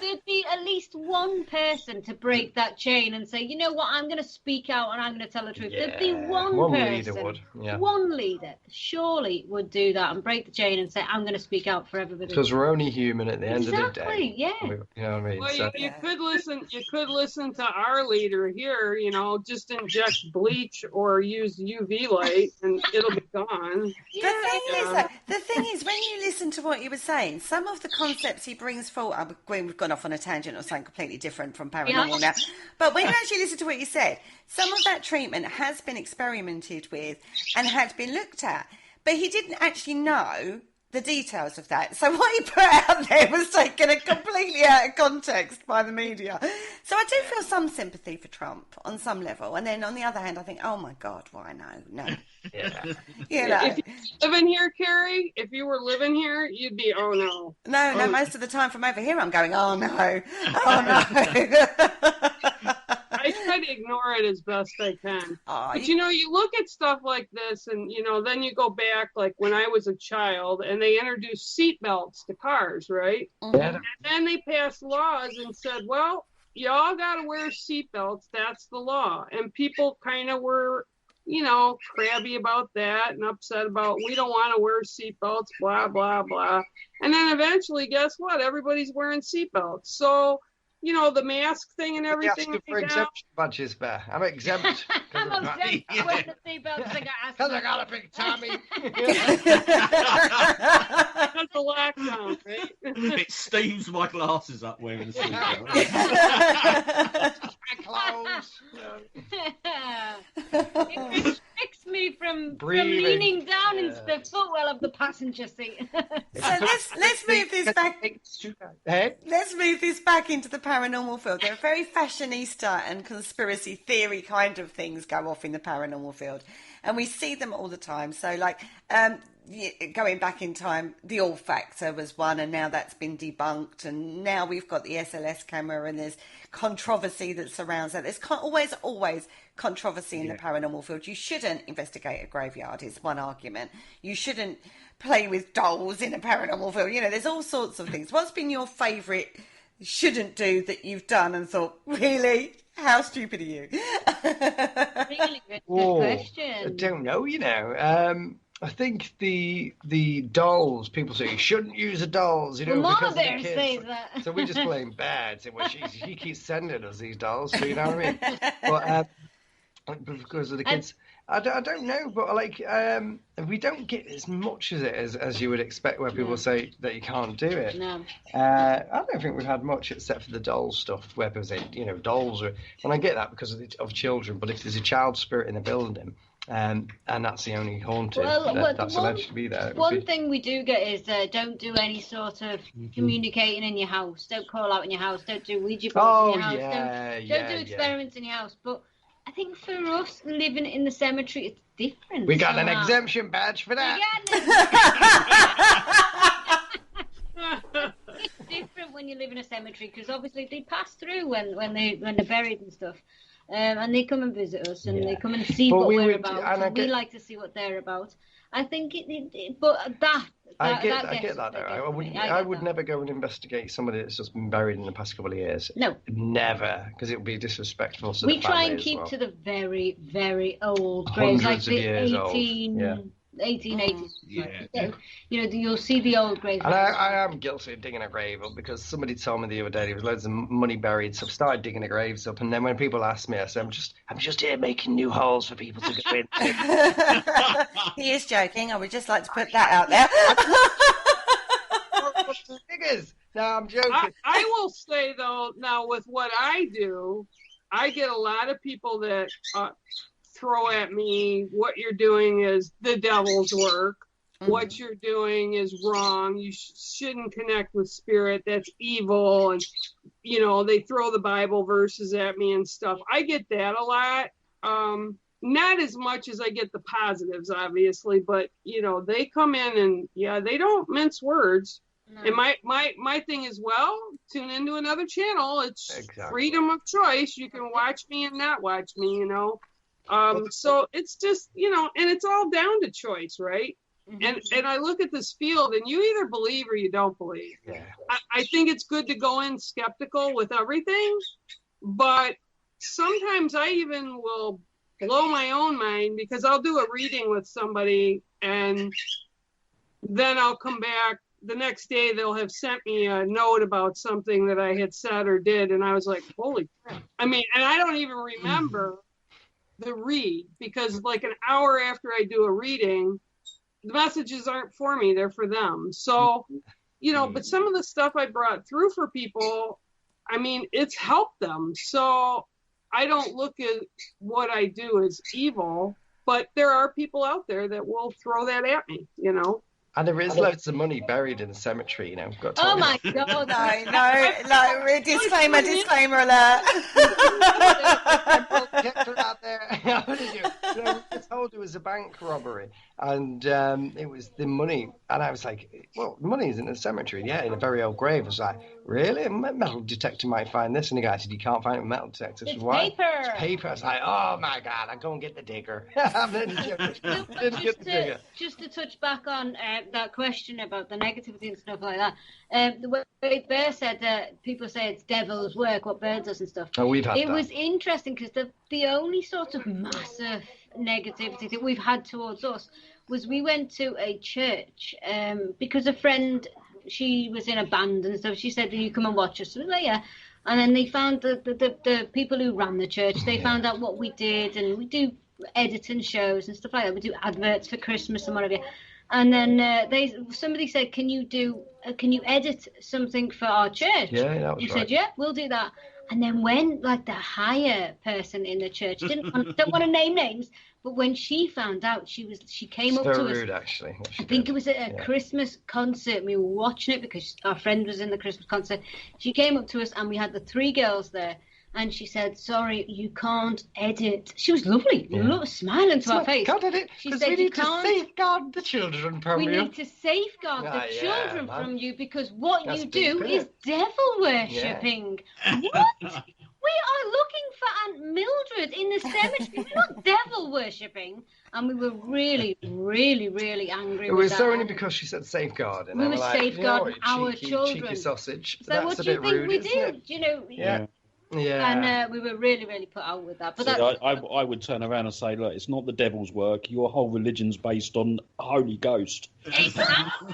There'd be at least one person to break that chain and say, you know what, I'm going to speak out and I'm going to tell the truth. Yeah. There'd be one person, leader would. Yeah. One leader surely would do that and break the chain and say, I'm going to speak out for everybody. Because we're only human at the end of the day. Exactly, yeah. You know what I mean? Well, you could listen. You could listen to our leader here. Just inject bleach or use UV light, and it'll be gone. The thing is, when you listen to what he was saying, some of the concepts he brings forward. We've gone off on a tangent or something completely different from paranormal now. But when you actually listen to what he said, some of that treatment has been experimented with and had been looked at, but he didn't actually know the details of that. So what he put out there was taken completely out of context by the media. So I do feel some sympathy for Trump on some level. And then on the other hand, I think, oh my God, why no. Yeah. If you live in here, Carrie, if you were living here, you'd be, oh no. No, most of the time from over here, I'm going, oh no. I try to ignore it as best I can. But you look at stuff like this and, then you go back, like when I was a child and they introduced seatbelts to cars, right? Mm-hmm. And then they passed laws and said, well, y'all got to wear seatbelts. That's the law. And people kind of were, crabby about that and upset about, we don't want to wear seatbelts, blah, blah, blah. And then eventually, guess what? Everybody's wearing seatbelts. So, the mask thing and everything. Asking for exemption badges, Bear. I'm exempt. I'm exempt. I'm wearing the seatbelts because I got a big tummy. That's the lockdown, right? It steams my glasses up wearing a seatbelt. My clothes. It restricts me from leaning down into the footwell of the passenger seat. So let's move this back. Let's move this back into the paranormal field. There are very fashionista and conspiracy theory kind of things go off in the paranormal field, and we see them all the time. So, like, going back in time, the all factor was one, and now that's been debunked, and now we've got the SLS camera, and there's controversy that surrounds that. There's always controversy in the paranormal field. You shouldn't investigate a graveyard, is one argument. You shouldn't play with dolls in a paranormal field. You know, there's all sorts of things. What's been your favourite shouldn't do that you've done and thought, really? How stupid are you? Really good question. I don't know, you know. I think the dolls, people say you shouldn't use the dolls, you know, well, because Mama of the Bear kids. says that. So we just blame Bad. Well, she keeps sending us these dolls, so you know what I mean? But because of the kids, I don't know, but like we don't get as much as it as you would expect, where people say that you can't do it. No. I don't think we've had much except for the doll stuff, where people say, you know, dolls are. And I get that because of children, but if there's a child spirit in a building. And that's the only haunted that's alleged to be there. One thing we do get is don't do any sort of communicating in your house. Don't call out in your house. Don't do Ouija boards in your house. Don't do experiments in your house. But I think for us living in the cemetery, it's different. We got an exemption badge for that. It's different when you live in a cemetery because obviously they pass through when they're buried and stuff. And they come and visit us, and they come and see what we're about. And we like to see what they're about. I think I get that though. I would never go and investigate somebody that's just been buried in the past couple of years. No, never, because it would be disrespectful to we the family. We try and keep to the very, very old graves, like the 1880s. Yeah. You know, you'll see the old graves. And I am guilty of digging a grave up because somebody told me the other day there was loads of money buried, so I've started digging the graves up. And then when people ask me, I say, I'm just here making new holes for people to go in. He is joking. I would just like to put that out there. Figures. No, I'm joking. I will say though, now with what I do, I get a lot of people that throw at me, what you're doing is the devil's work. Mm-hmm. What you're doing is wrong. You shouldn't connect with spirit. That's evil. And, you know, they throw the Bible verses at me and stuff. I get that a lot. Not as much as I get the positives, obviously, but, you know, they come in and, they don't mince words. No. And my thing is, well, tune into another channel. It's freedom of choice. You can watch me and not watch me, you know. So it's just, you know, and it's all down to choice, right? Mm-hmm. And I look at this field, and you either believe or you don't believe. Yeah. I think it's good to go in skeptical with everything, but sometimes I even will blow my own mind because I'll do a reading with somebody, and then I'll come back. The next day, they'll have sent me a note about something that I had said or did, and I was like, holy crap. I mean, and I don't even remember the read because like an hour after I do a reading, the messages aren't for me, they're for them. So, you know, but some of the stuff I brought through for people, I mean, it's helped them. So I don't look at what I do as evil, but there are people out there that will throw that at me, you know. And there is loads of money buried in the cemetery, you know. Oh my God! No! Disclaimer alert! Get her out there. I told it was a bank robbery, and it was the money. And I was like, "Well, the money is in the cemetery, in a very old grave." I was like, "Really? A metal detector might find this." And the guy said, "You can't find a metal detector." It's why? Paper. It's paper. I was like, "Oh my God! I go and get the digger." Just to touch back on that question about the negativity and stuff like that. The way Bear said that people say it's devil's work, what Bear does and stuff. Oh, we've had it was interesting because the only sort of massive negativity that we've had towards us was we went to a church because a friend, she was in a band and stuff. She said, "Will you come and watch us?" So we were like, yeah. And then they found the people who ran the church. They found out what we did, and we do editing shows and stuff like that. We do adverts for Christmas and whatever. And then somebody said, "Can you edit something for our church?" Yeah, that was we said, "Yeah, we'll do that." And then when like the higher person in the church don't want to name names, but when she found out, she came up to us. Very rude, actually. I think it was at a Christmas concert. We were watching it because our friend was in the Christmas concert. She came up to us, and we had the three girls there. and she said, "Sorry, you can't edit." She was lovely, smiling to our face. Can't edit. She Because said, we "You need to can't. safeguard the children from We you. need to safeguard the children from you because what you do is devil worshipping." What? We are looking for Aunt Mildred in the cemetery. We're not devil worshipping. And we were really, really, really angry with that. It was only because she said safeguard. And we were like, safeguarding our children. Cheeky sausage. So That's what a do you bit think rude, we isn't did? it? You know, Yeah. And we were really, really put out with that. But I would turn around and say, look, it's not the devil's work. Your whole religion's based on Holy Ghost. Exactly.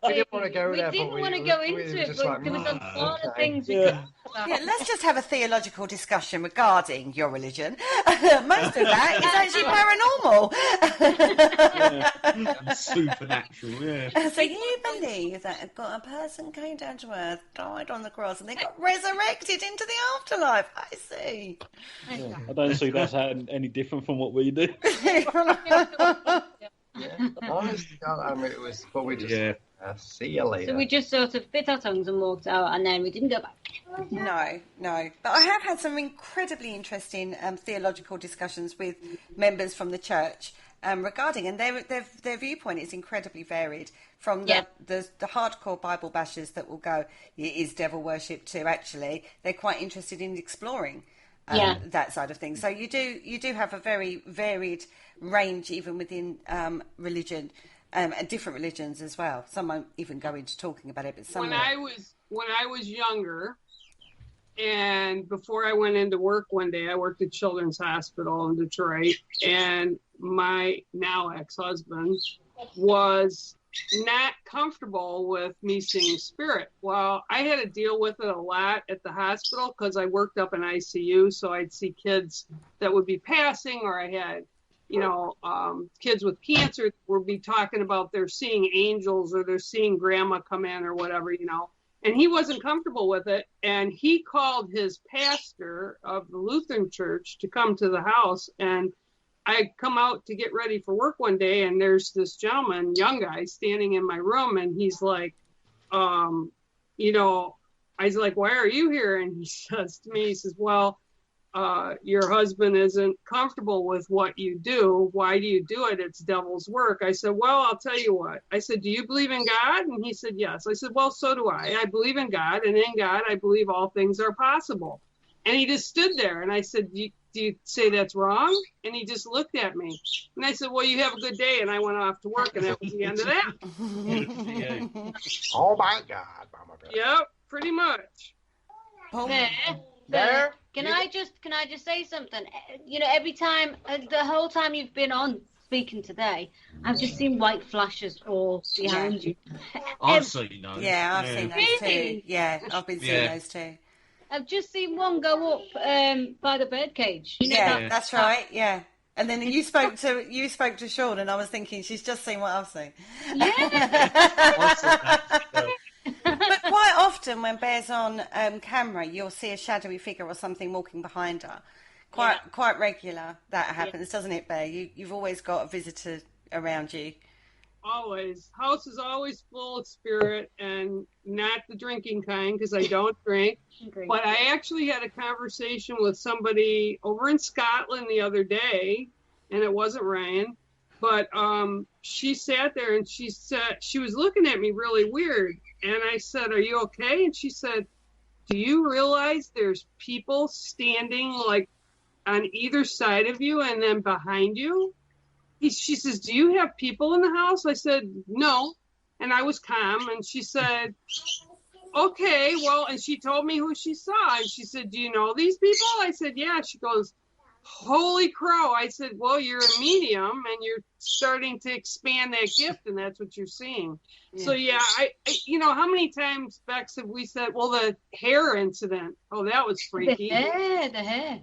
We didn't want to go there. We didn't want to go into it, but there was a lot of things we could. Yeah, let's just have a theological discussion regarding your religion. Most of that is actually paranormal. Supernatural, yeah. So you believe that a person came down to earth, died on the cross, and they got resurrected into the afterlife? I see. Yeah, I don't see that's any different from what we do. Honestly, I mean, it was, but we just see you later. So we just sort of bit our tongues and walked out, and then we didn't go back. No. But I have had some incredibly interesting theological discussions with members from the church regarding, and their viewpoint is incredibly varied. From the hardcore Bible bashers that will go, it is devil worship too. Actually, they're quite interested in exploring that side of things. So you do have a very varied range, even within religion, and different religions as well. Some won't even go into talking about it, but some. When I was younger, and before I went into work one day, I worked at Children's Hospital in Detroit, and my now ex-husband was not comfortable with me seeing spirit. Well, I had to deal with it a lot at the hospital because I worked up in ICU, so I'd see kids that would be passing, or I had, kids with cancer would be talking about they're seeing angels or they're seeing grandma come in or whatever, and he wasn't comfortable with it. And he called his pastor of the Lutheran church to come to the house, and I come out to get ready for work one day, and there's this gentleman, young guy, standing in my room, and he's like, I was like, why are you here? And he says to me, he says, well, your husband isn't comfortable with what you do. Why do you do it? It's devil's work. I said, well, I'll tell you what. I said, do you believe in God? And he said, yes. I said, well, so do I. I believe in God, and in God, I believe all things are possible. And he just stood there, and I said, do you say that's wrong? And he just looked at me. And I said, well, you have a good day. And I went off to work, and that was the end of that. Oh, my God, Mama Bear. Yep, pretty much. There. Can I just say something? Every time, the whole time you've been on speaking today, I've just seen white flashes all behind you. I've seen those. Yeah, I've seen those too. Yeah, I've been seeing those too. I've just seen one go up by the birdcage. That's right. Yeah, and then you spoke to Sean, and I was thinking she's just seen what I've seen. Yeah. But quite often when Bear's on camera, you'll see a shadowy figure or something walking behind her. Quite regular that happens, doesn't it, Bear? You've always got a visitor around you. Always. House is always full of spirit, and not the drinking kind, because I don't drink. But I actually had a conversation with somebody over in Scotland the other day, and it wasn't Ryan, but she sat there and she said, she was looking at me really weird. And I said, are you okay? And she said, do you realize there's people standing like on either side of you and then behind you? She says, do you have people in the house? I said, no. And I was calm. And she said, okay, well, and she told me who she saw. And she said, do you know these people? I said, yeah. She goes, holy crow. I said, well, you're a medium and you're starting to expand that gift, and that's what you're seeing. Yeah. So, yeah, I how many times, Bex, have we said, well, the hair incident, oh, that was freaky. The hair.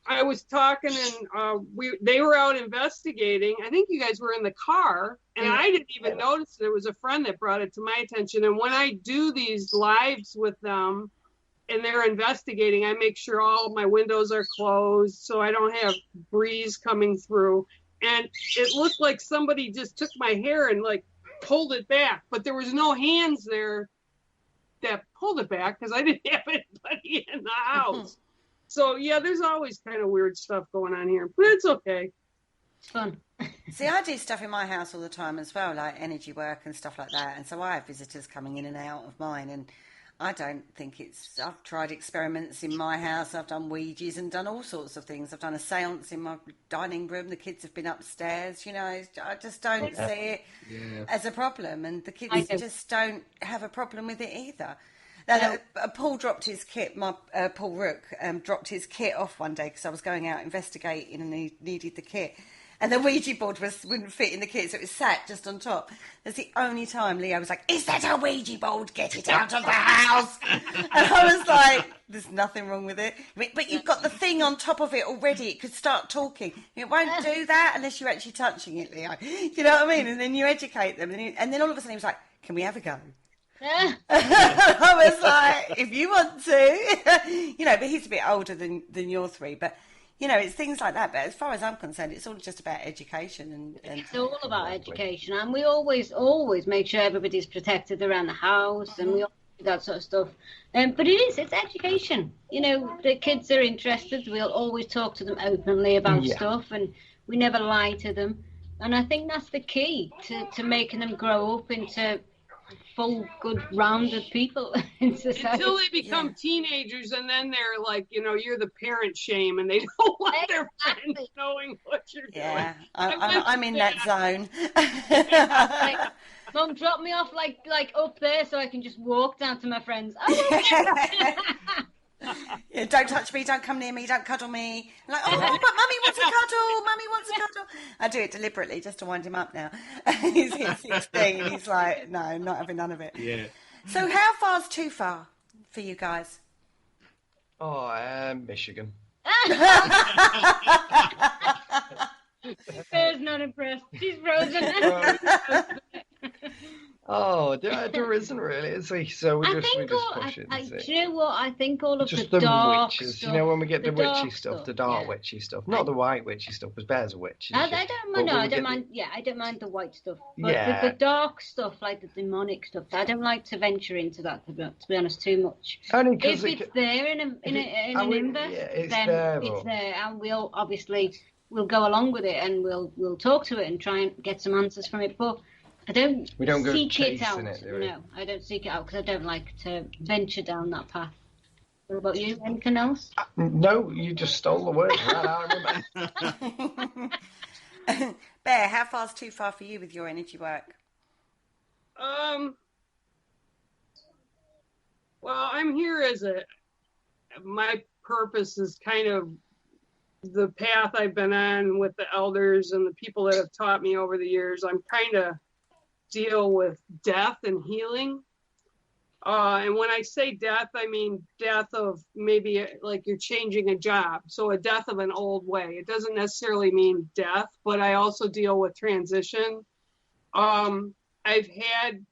I was talking, and they were out investigating. I think you guys were in the car, and I didn't even notice it. It was a friend that brought it to my attention. And when I do these lives with them and they're investigating, I make sure all my windows are closed so I don't have breeze coming through. And it looked like somebody just took my hair and like pulled it back, but there was no hands there that pulled it back because I didn't have anybody in the house. So yeah, there's always kind of weird stuff going on here, but it's okay. It's fun. See, I do stuff in my house all the time as well, like energy work and stuff like that. And so I have visitors coming in and out of mine, and I don't think it's... I've tried experiments in my house. I've done Ouijas and done all sorts of things. I've done a seance in my dining room. The kids have been upstairs. You know, I just don't see it as a problem. And the kids just don't have a problem with it either. Now, Paul dropped his kit, Paul Rook dropped his kit off one day because I was going out investigating and he needed the kit. And the Ouija board wouldn't fit in the kit, so it was sat just on top. That's the only time Leo was like, "Is that a Ouija board? Get it out of the house!" And I was like, "There's nothing wrong with it." But you've got the thing on top of it already. It could start talking. It won't do that unless you're actually touching it, Leo. You know what I mean? And then you educate them. And then all of a sudden he was like, "Can we have a go?" I was like, "If you want to." You know, but he's a bit older than your three. But you know, it's things like that. But as far as I'm concerned, it's all just about education. And it's all about education. And we always make sure everybody's protected around the house, and we all do that sort of stuff. But it's education. You know, the kids are interested. We'll always talk to them openly about stuff, and we never lie to them. And I think that's the key to making them grow up into full, good, rounded people in society. Until they become teenagers, and then they're like, you know, you're the parent shame, and they don't want their friends knowing what you're doing. Yeah, I'm in that zone. Like, Mum, drop me off like up there so I can just walk down to my friends. Yeah, don't touch me, don't come near me, don't cuddle me. I'm like, oh, but Mummy wants a cuddle, Mummy wants a cuddle. I do it deliberately just to wind him up now. He's 16, he's like, no, I'm not having none of it. Yeah. So how far's too far for you guys? Oh, Michigan. Bear's not impressed. She's frozen. Oh, there isn't really, is there? So we just push it. Do you know what? I think all of just the dark witches. stuff. You know, when we get the witchy stuff, stuff, the dark witchy stuff, not the white witchy stuff, because Bear's a witch. I don't mind. Yeah, I don't mind the white stuff. But the dark stuff, like the demonic stuff, I don't like to venture into that. To be honest, too much. Only if it's there in an inverse, then it's there, and we'll go along with it, and we'll talk to it and try and get some answers from it. But we don't seek it out. No, I don't seek it out because I don't like to venture down that path. What about you? Anything else? No, you just stole the words right out of my mouth. Bear, how far's too far for you with your energy work? Well, I'm here my purpose is kind of the path I've been on with the elders and the people that have taught me over the years. I'm kind of deal with death and healing. And when I say death, I mean death of maybe like you're changing a job. So a death of an old way. It doesn't necessarily mean death, but I also deal with transition. I've had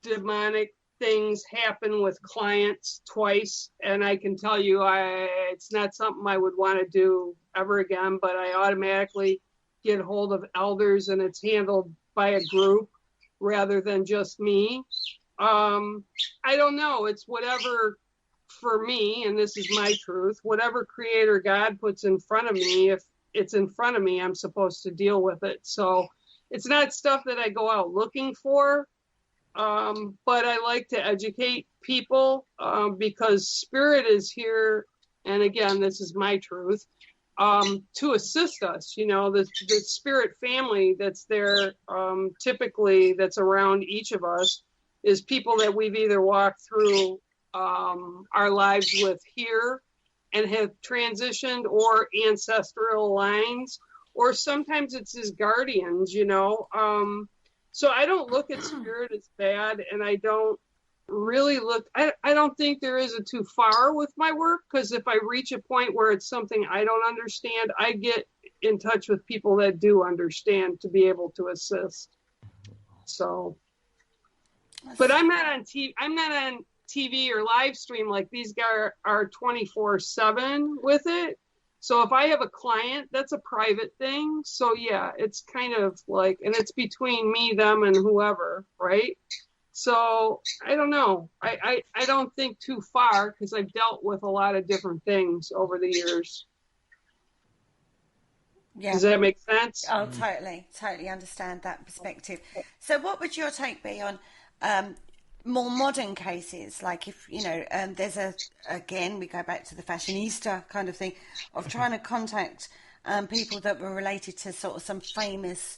demonic things happen with clients twice, and I can tell you it's not something I would want to do ever again, but I automatically get hold of elders, and it's handled by a group rather than just me. I don't know. It's whatever for me, and this is my truth, whatever creator God puts in front of me, if it's in front of me, I'm supposed to deal with it. So it's not stuff that I go out looking for, but I like to educate people because spirit is here, and again, this is my truth, to assist us. You know, the spirit family that's there, typically that's around each of us, is people that we've either walked through our lives with here and have transitioned, or ancestral lines, or sometimes it's his guardians, you know. So I don't look at spirit as bad, and I don't really I don't think there is a too far with my work, because if I reach a point where it's something I don't understand, I get in touch with people that do understand to be able to assist. So, but I'm not on TV or live stream like these guys are 24/7 with it. So if I have a client, that's a private thing. So yeah, it's kind of like, and it's between me, them, and whoever, right? So I don't know. I don't think too far because I've dealt with a lot of different things over the years. Yeah. Does that make sense? Oh, totally understand that perspective. So what would your take be on more modern cases? Like if, there's again, we go back to the fashionista kind of thing of trying to contact people that were related to sort of some famous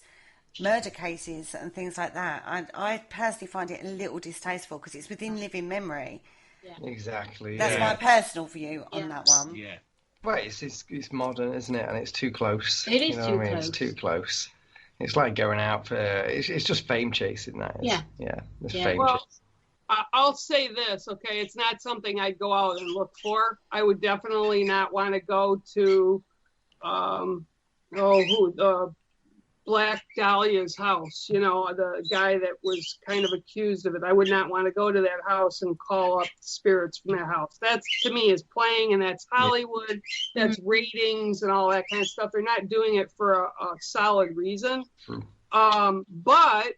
murder cases and things like that. I personally find it a little distasteful because it's within living memory. Yeah. Exactly. That's my personal view on that one. Yeah. Well, it's modern, isn't it? And it's too close. It is you know too what I mean? close. It's too close. It's like going out for. It's just fame chasing. That is. Yeah. It's Yeah. fame Well, chasing. I'll say this, okay? It's not something I'd go out and look for. I would definitely not want to go to, Black Dahlia's house, the guy that was kind of accused of it. I would not want to go to that house and call up spirits from that house. That's, to me, is playing, and that's Hollywood. That's ratings and all that kind of stuff. They're not doing it for a solid reason. True. But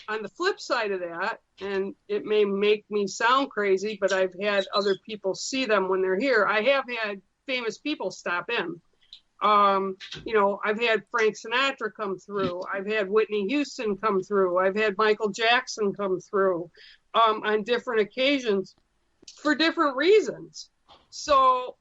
on the flip side of that, and it may make me sound crazy, but I've had other people see them when they're here. I have had famous people stop in. I've had Frank Sinatra come through. I've had Whitney Houston come through. I've had Michael Jackson come through on different occasions for different reasons. So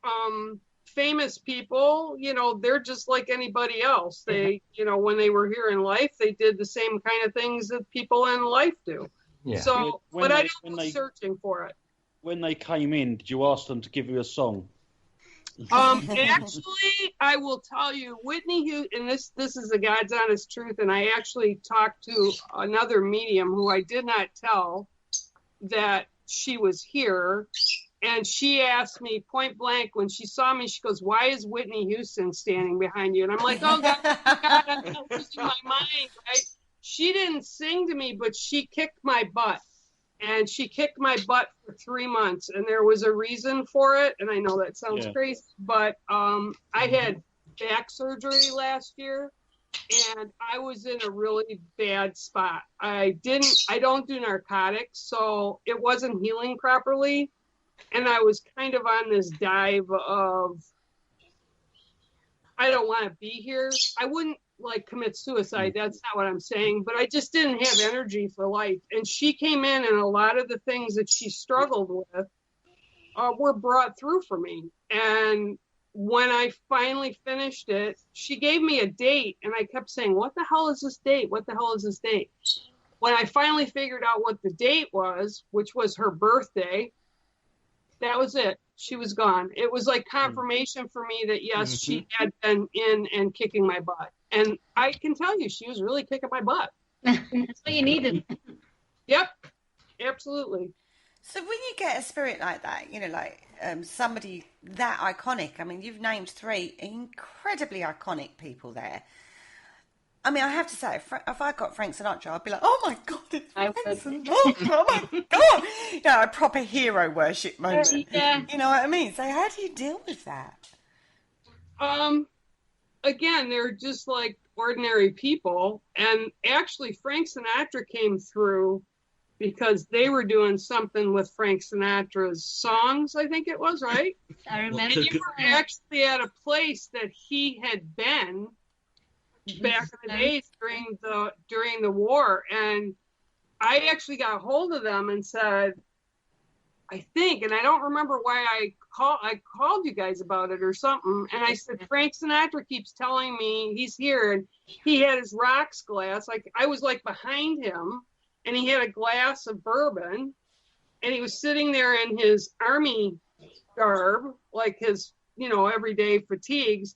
famous people, they're just like anybody else. They, when they were here in life, they did the same kind of things that people in life do. Yeah. So, but I don't go searching for it. When they came in, did you ask them to give you a song? Actually, I will tell you, Whitney Houston, and this is the God's honest truth, and I actually talked to another medium who I did not tell that she was here, and she asked me point blank when she saw me, she goes, "Why is Whitney Houston standing behind you?" And I'm like, "Oh God, I'm losing my mind, right?" She didn't sing to me, but she kicked my butt. And she kicked my butt for 3 months, and there was a reason for it. And I know that sounds crazy, but I had back surgery last year, and I was in a really bad spot. I don't do narcotics, so it wasn't healing properly. And I was kind of on this dive of, I don't want to be here. I wouldn't commit suicide. That's not what I'm saying, but I just didn't have energy for life. And she came in, and a lot of the things that she struggled with were brought through for me. And when I finally finished it, she gave me a date, and I kept saying, "What the hell is this date? What the hell is this date?" When I finally figured out what the date was, which was her birthday, that was it. She was gone. It was like confirmation for me that yes, she had been in and kicking my butt. And I can tell you, she was really kicking my butt. That's what you needed. Yep, absolutely. So when you get a spirit like that, somebody that iconic, I mean, you've named 3 incredibly iconic people there. I mean, I have to say, if I got Frank Sinatra, I'd be like, "Oh my God, it's Frank Sinatra! Oh my God!" A proper hero worship moment. Yeah. You know what I mean? So how do you deal with that? Again, they're just like ordinary people. And actually, Frank Sinatra came through because they were doing something with Frank Sinatra's songs, I think it was, right? I remember. And you were actually at a place that he had been back in the days during the war, and I actually got hold of them and said, I think, and I don't remember why I called you guys about it or something, and I said, Frank Sinatra keeps telling me he's here, and he had his rocks glass, I was behind him, and he had a glass of bourbon, and he was sitting there in his army garb, like his everyday fatigues.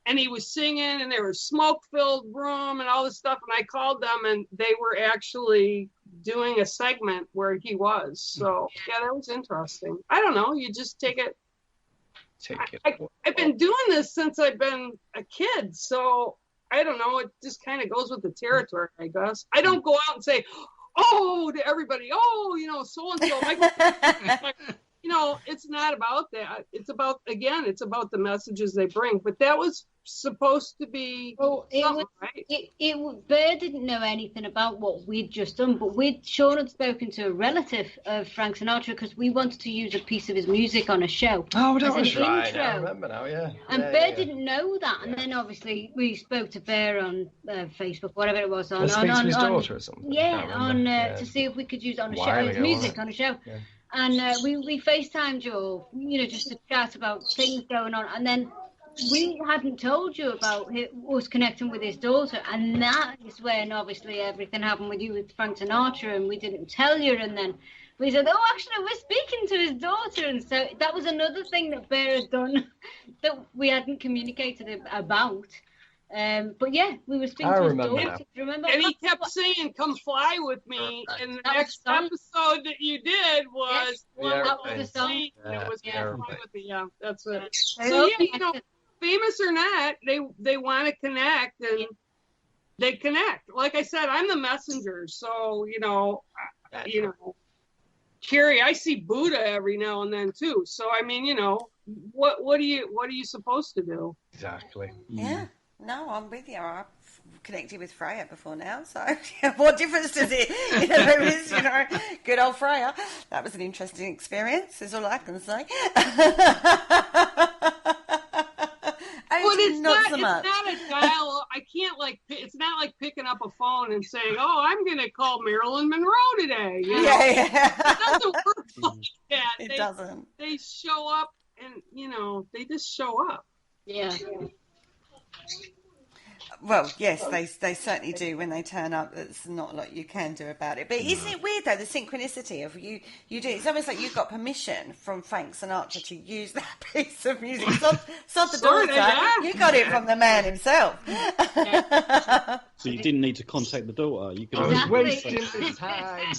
And he was singing, and there was smoke-filled room and all this stuff. And I called them, and they were actually doing a segment where he was. So, yeah, that was interesting. I don't know. You just take it. I've been doing this since I've been a kid. So, I don't know. It just kind of goes with the territory, I guess. I don't go out and say, "Oh," to everybody, "Oh, so-and-so." it's not about that. It's about the messages they bring. But that was supposed to be something, right? Bear didn't know anything about what we'd just done, but Sean had spoken to a relative of Frank Sinatra because we wanted to use a piece of his music on a show. Oh, that as was an right. intro. I remember now, yeah. And Bear didn't know that, and then obviously we spoke to Bear on Facebook, whatever it was, on his daughter or something. To see if we could use it on a show, his music on a show. Yeah. And we FaceTimed you, just to chat about things going on, and then we hadn't told you about us connecting with his daughter, and that is when obviously everything happened with you with Frank Sinatra, and we didn't tell you, and then we said, oh, actually, we're speaking to his daughter, and so that was another thing that Bear had done that we hadn't communicated about. But yeah, we were speaking to his daughter. Remember? And he kept saying, "Come fly with me." And the next episode that you did was that was the song. It was "Come Fly with Me." Yeah, that's it. So yeah, famous or not, they want to connect, and they connect. Like I said, I'm the messenger, so Carrie, I see Buddha every now and then too. So I mean, what are you supposed to do? Exactly. Yeah. No, I'm with you. I've connected with Freya before now, so what difference does it? There is, good old Freya. That was an interesting experience, is all I can say. It's not so much. It's not a dial. I can't it's not like picking up a phone and saying, "Oh, I'm going to call Marilyn Monroe today." Yeah. It doesn't work like that. It doesn't. They show up, and they just show up. Yeah. Well, yes, they certainly do when they turn up. There's not a lot you can do about it. But isn't it weird, though, the synchronicity of you do? It's almost like you've got permission from Frank Sinatra to use that piece of music. It's not the daughter. You got it from the man himself. So you didn't need to contact the daughter. You could. I was wasting his time.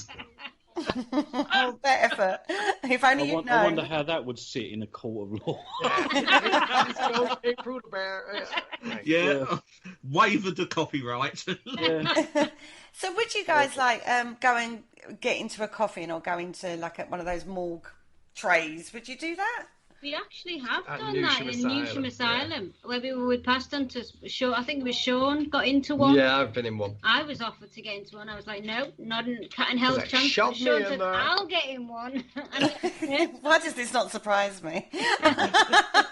Oh, better effort. If only you'd known. I wonder how that would sit in a court of law. Yeah. Waiver the copyright. Yeah. So would you guys go and get into a coffin or go into one of those morgue trays? Would you do that? We actually have At done that in Newsham Asylum, where we were passed on to Sean. I think it was Sean got into one. Yeah, I've been in one. I was offered to get into one. I was like, no, not in Cat and Hell's chance. Sean said, I'll get in one. Why does this not surprise me? I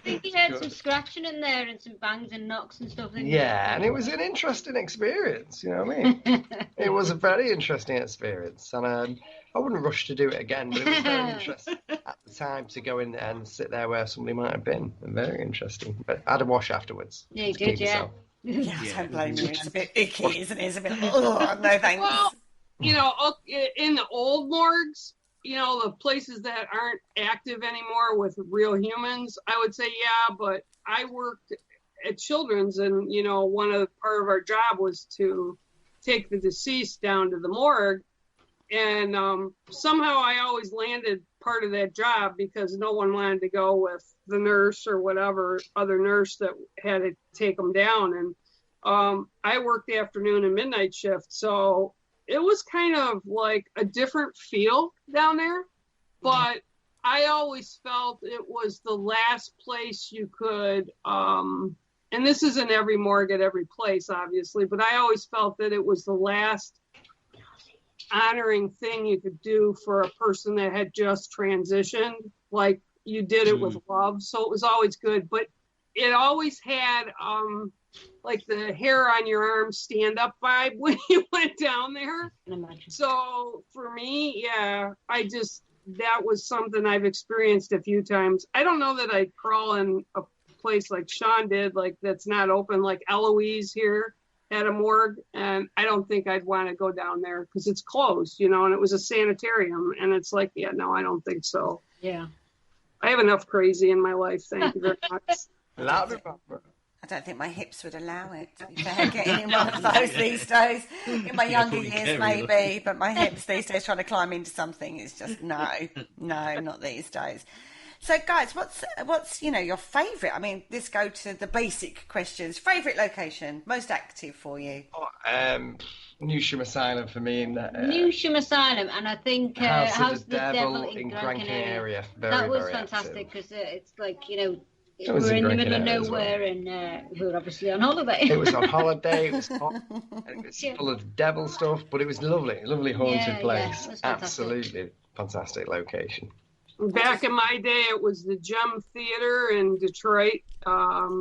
think he heard some scratching in there and some bangs and knocks and stuff. Yeah, and it was an interesting experience, you know what I mean? It was a very interesting experience, and I wouldn't rush to do it again, but it was very interesting at the time to go in and sit there where somebody might have been. Very interesting. But I had a wash afterwards. Yeah, you did, yeah. Yeah, I don't blame you. It's a bit icky, isn't it? It's a bit, oh, no thanks. Well, in the old morgues, the places that aren't active anymore with real humans, I would say, yeah, but I worked at Children's, and, part of our job was to take the deceased down to the morgue. And somehow I always landed part of that job because no one wanted to go with the nurse or whatever other nurse that had to take them down. And I worked the afternoon and midnight shift, so it was kind of like a different feel down there. But I always felt it was the last place you could, and this isn't every morgue at every place, obviously, but I always felt that it was the last honoring thing you could do for a person that had just transitioned. Like, you did it with love, so it was always good. But it always had like the hair on your arm stand up vibe when you went down there. So for me, yeah, that was something I've experienced a few times. I don't know that I'd crawl in a place like Sean did, like that's not open, like Eloise here at a morgue, and I don't think I'd want to go down there because it's closed, and it was a sanitarium, and it's like, yeah, no, I don't think so. Yeah. I have enough crazy in my life, thank you very much. I don't think my hips would allow it. Getting in one of those these days. In my younger years, maybe, but my hips these days trying to climb into something is just no, not these days. So, guys, what's your favourite? I mean, let's go to the basic questions. Favourite location, most active for you? Newsham Asylum for me. Newsham Asylum, and I think House of the Devil in Gran Canaria. Very, that was very fantastic because it's like, was we're in in the Gran middle of Canaria as nowhere and we're obviously on holiday. It was on holiday, it was hot, and it was full of devil stuff, but it was lovely haunted place. it was fantastic. Absolutely fantastic location. Back in my day, it was the Gem Theater in Detroit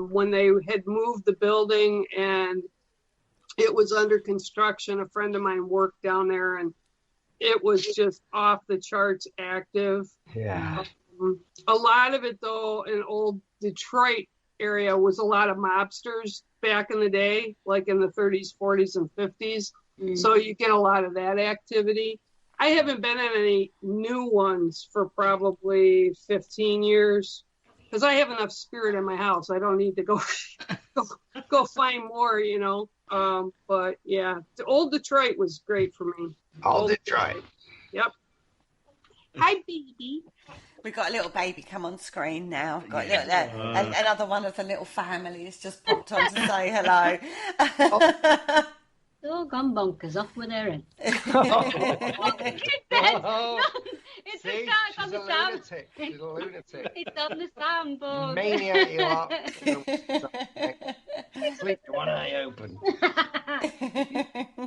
when they had moved the building and it was under construction. A friend of mine worked down there and it was just off the charts active. Yeah. A lot of it, though, in old Detroit area was a lot of mobsters back in the day, like in the 30s, 40s, and 50s. So you get a lot of that activity. I haven't been in any new ones for probably 15 years because I have enough spirit in my house. I don't need to go find more, But yeah, the old Detroit was great for me. Old Detroit. Yep. Hi, baby. We've got a little baby come on screen now. We've got another one of the little families just popped on to say hello. They're all gone bonkers off with their head. It's on the sound. She's a lunatic. It's on the soundboard. Maniac, you lot. Sleep with one eye open.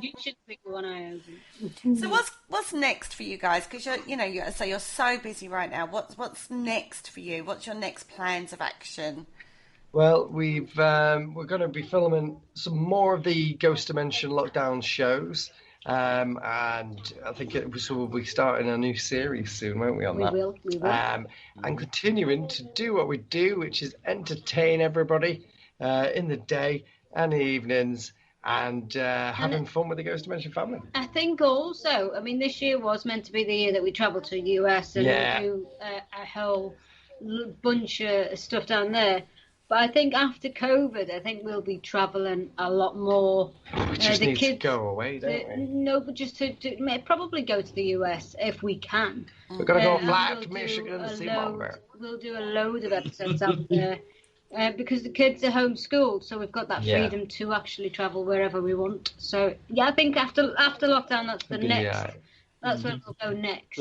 You should sleep with one eye open. So what's next for you guys? Because you're so busy right now. What's next for you? What's your next plans of action? Well, we're going to be filming some more of the Ghost Dimension lockdown shows, and I think we'll be starting a new series soon, won't we? On that, we will. And continuing to do what we do, which is entertain everybody in the day and the evenings, and having fun with the Ghost Dimension family. I think also, this year was meant to be the year that we travel to the US and do a whole bunch of stuff down there. But I think after COVID, we'll be travelling a lot more. We just need to go away, don't we? No, but just to probably go to the US if we can. We're going to go fly to Michigan and see Mom. We'll do a load of episodes out there because the kids are homeschooled, so we've got that freedom to actually travel wherever we want. So, yeah, I think after lockdown, that's the next. That's where we'll go next.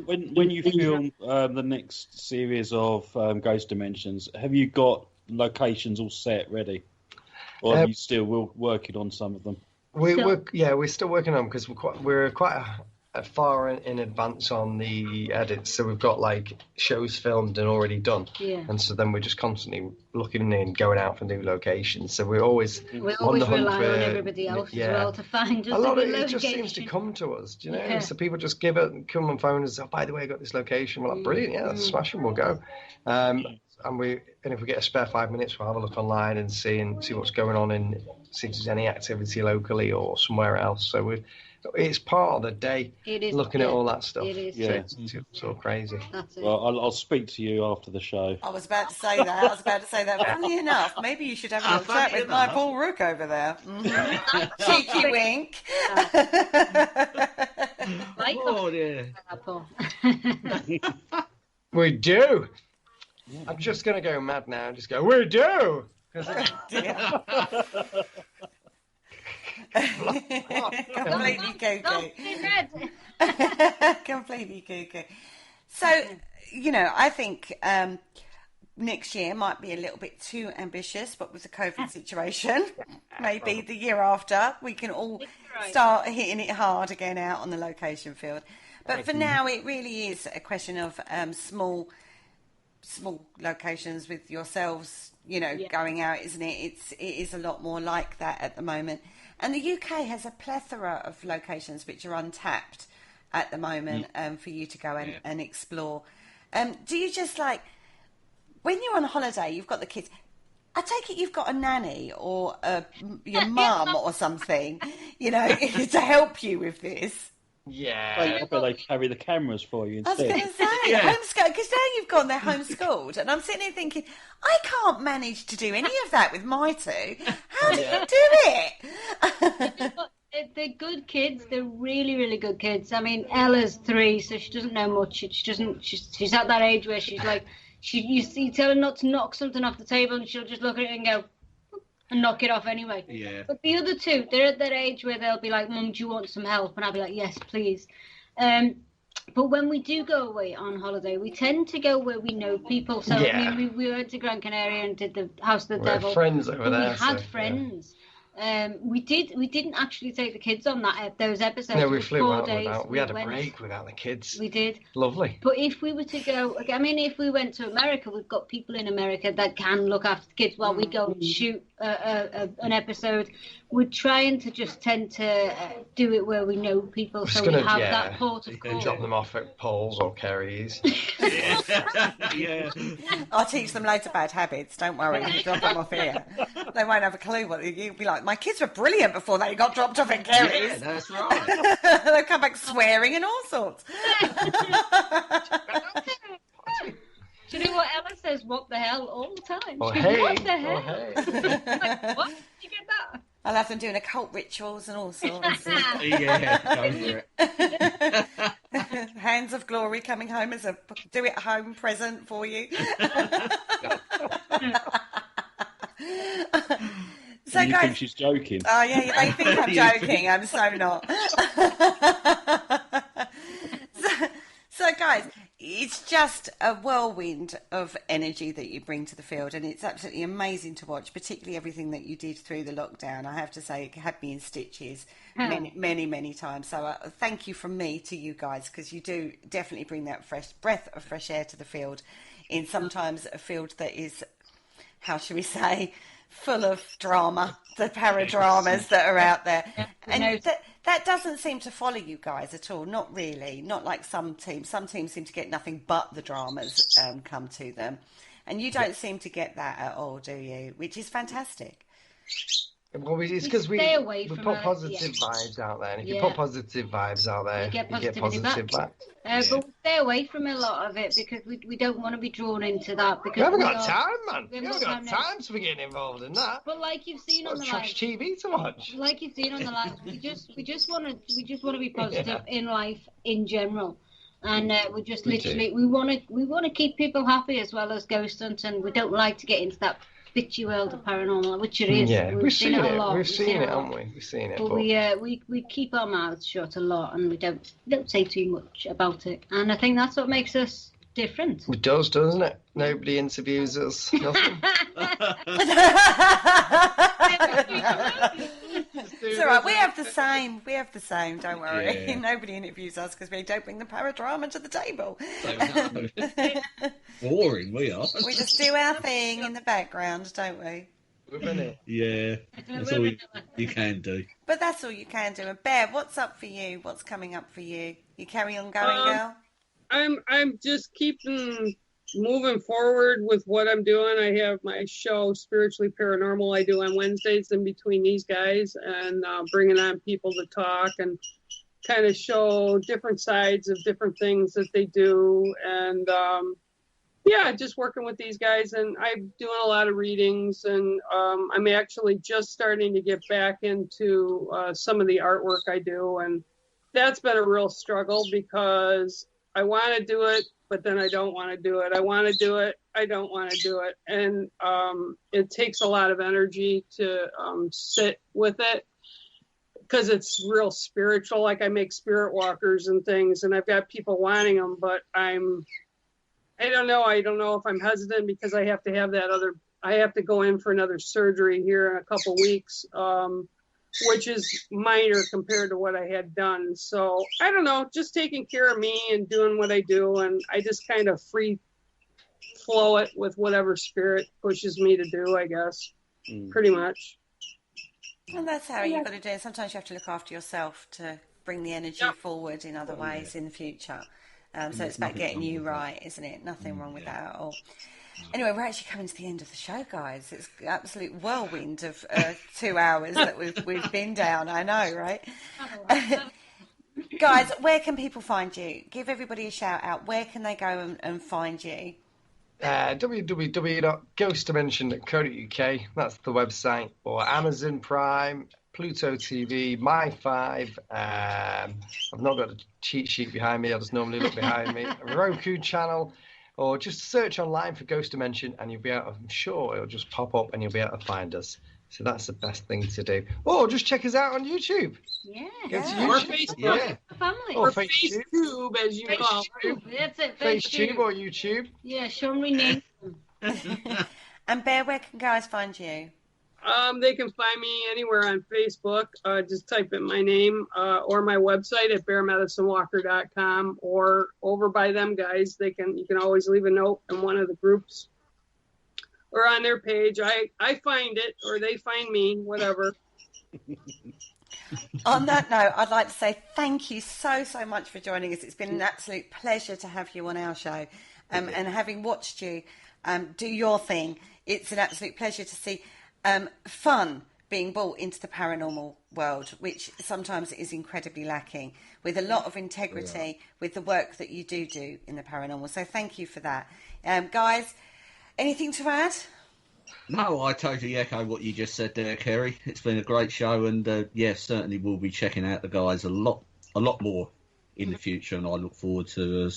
When you film the next series of Ghost Dimensions, have you got locations all set ready, or are you still working on some of them? We're still working on them because we're quite far in advance on the edits, so we've got like shows filmed and already done, and so then we're just constantly looking in, going out for new locations. So we're always on the hunt rely for on everybody else as well to find us a lot of it. Location. Just seems to come to us, do you know? So people just come on phone and say, "Oh, by the way, I got this location." We're like, "Brilliant, yeah, let's smash them, we'll go." And if we get a spare 5 minutes, we'll have a look online and see what's going on and see if there's any activity locally or somewhere else. So it's part of the day looking at all that stuff. It is. Yeah. It's all crazy. That's it. Well, I'll speak to you after the show. I was about to say that. Funny enough, maybe you should have a little chat with my Paul Rook over there. Mm-hmm. Cheeky wink. Oh, dear. We do. Yeah. I'm just going to go mad now and just go, we do! Completely cuckoo. Completely cuckoo. So, I think next year might be a little bit too ambitious, but with the COVID situation, maybe the year after we can all start hitting it hard again out on the location field. But for now, it really is a question of small locations with yourselves, going out, isn't it? It is a lot more like that at the moment. And the UK has a plethora of locations which are untapped at the moment for you to go and explore. Do you just when you're on holiday, you've got the kids, I take it you've got a nanny or your mum or something, to help you with this? Yeah. I bet they carry the cameras for you instead. I was going to say, homeschool, because now you've gone there homeschooled, and I'm sitting here thinking, I can't manage to do any of that with my two. How do you do it? They're good kids. They're really, really good kids. I mean, Ella's 3, so she doesn't know much. She doesn't. She's at that age where she's like, you tell her not to knock something off the table, and she'll just look at it and go, and knock it off anyway. Yeah. But the other 2, they're at that age where they'll be like, Mum, do you want some help? And I'll be like, yes, please. But when we do go away on holiday, we tend to go where we know people. So Yeah. I mean, we went to Gran Canaria and did the House of the We Devil. have friends over But there. we had so, friends. We didn't actually take the kids on those episodes. No, It we was flew 4 out days. without. We had a went. break without the kids. We did. Lovely. But if we were to go, I mean, if we went to America, we've got people in America that can look after the kids while we go and shoot an episode. We're trying to just tend to do it where we know people, so we have that port of call. Drop them off at Paul's or Kerry's. Yeah. I'll teach them loads of bad habits. Don't worry. You drop them off here. They won't have a clue what you'll be like. My kids were brilliant before they got dropped off at Yeah, Kerry's. that's right. They'll come back swearing and all sorts. Do you know what Ella says? What the hell all the time? Oh, She goes, hey. what the Oh, hell? hey. Like, what? Did you get that? I'll have them doing occult rituals and all sorts. Yeah, go for it. Hands of Glory coming home as a do-it-home present for you. So, you guys, think she's joking? oh yeah, they think I'm joking. I'm so not. So, guys, it's just a whirlwind of energy that you bring to the field, and it's absolutely amazing to watch, particularly everything that you did through the lockdown. I have to say, it had me in stitches many times. So thank you from me to you guys, because you do definitely bring that fresh breath of fresh air to the field, in sometimes a field that is, how should we say, full of drama, the paradramas that are out there. And that doesn't seem to follow you guys at all. Not really. Not like some teams. Some teams seem to get nothing but the dramas come to them. And you don't seem to get that at all, do you? Which is fantastic. Well, it's because we stay away put from positive vibes out there. And if you Yeah. put positive vibes out there, You get positivity positive back. back. But we stay away from a lot of it because we don't want to be drawn into that. Because We haven't we got are- time, man. we We haven't haven't got got time time to be getting involved in that. But like you've seen on Got the trash live, TV to watch. like you've seen on the live, we just want to be positive in life in general, and we just We literally we want to keep people happy as well as ghost hunting. We don't like to get into that bitchy world of paranormal, which it is. Yeah, we've seen it a it. lot. We've seen it, a lot. haven't we? We've seen it. But we keep our mouths shut a lot, and we don't say too much about it. And I think that's what makes us different. It does, doesn't it? Nobody interviews us. Nothing. It's all right. We have the same. We have the same. Don't worry. Yeah. Nobody interviews us because we don't bring the paradrama to the table. Boring, we are. We just do our thing in the background, don't we? We've been here. Yeah, that's all you can do. But that's all you can do. And Bear, what's up for you? What's coming up for you? You carry on going, girl? I'm just keeping moving forward with what I'm doing. I have my show Spiritually Paranormal I do on Wednesdays in between these guys, and bringing on people to talk and kind of show different sides of different things that they do. And yeah, just working with these guys, and I'm doing a lot of readings, and I'm actually just starting to get back into some of the artwork I do, and that's been a real struggle because I want to do it, but then I don't want to do it. I want to do it, I don't want to do it, and it takes a lot of energy to sit with it because it's real spiritual. Like I make spirit walkers and things, and I've got people wanting them, but I don't know. I don't know if I'm hesitant because I have to have I have to go in for another surgery here in a couple weeks, which is minor compared to what I had done. So I don't know, just taking care of me and doing what I do. And I just kind of free flow it with whatever spirit pushes me to do, I guess, pretty much. And that's how you've got to do it. Sometimes you have to look after yourself to bring the energy forward in other ways in the future. So it's about getting you right, isn't it? Nothing wrong with that at all. Anyway, we're actually coming to the end of the show, guys. It's an absolute whirlwind of 2 hours that we've been down. I know, right? Guys, where can people find you? Give everybody a shout out. Where can they go and find you? www.ghostdimension.co.uk. That's the website. Or Amazon Prime, Pluto TV, My5. I've not got a cheat sheet behind me. I just normally look behind me. A Roku channel, or just search online for Ghost Dimension, and you'll be able. I'm sure it'll just pop up, and you'll be able to find us. So that's the best thing to do. Or just check us out on YouTube. Yeah. Go to Or YouTube. Facebook. Yeah. Family. Or Or FaceTube, as you call it. That's it. FaceTube or YouTube. Yeah, Sean rename. And Bear, where can guys find you? They can find me anywhere on Facebook. Just type in my name or my website at bearmedicinewalker.com, or over by them guys. You can always leave a note in one of the groups or on their page. I find it, or they find me, whatever. On that note, I'd like to say thank you so much for joining us. It's been an absolute pleasure to have you on our show. And having watched you do your thing, it's an absolute pleasure to see fun being brought into the paranormal world, which sometimes is incredibly lacking, with a lot of integrity with the work that you do in the paranormal. So thank you for that. Guys, anything to add? No, I totally echo what you just said there, Kerry. It's been a great show, and certainly we'll be checking out the guys a lot more in the future, and I look forward to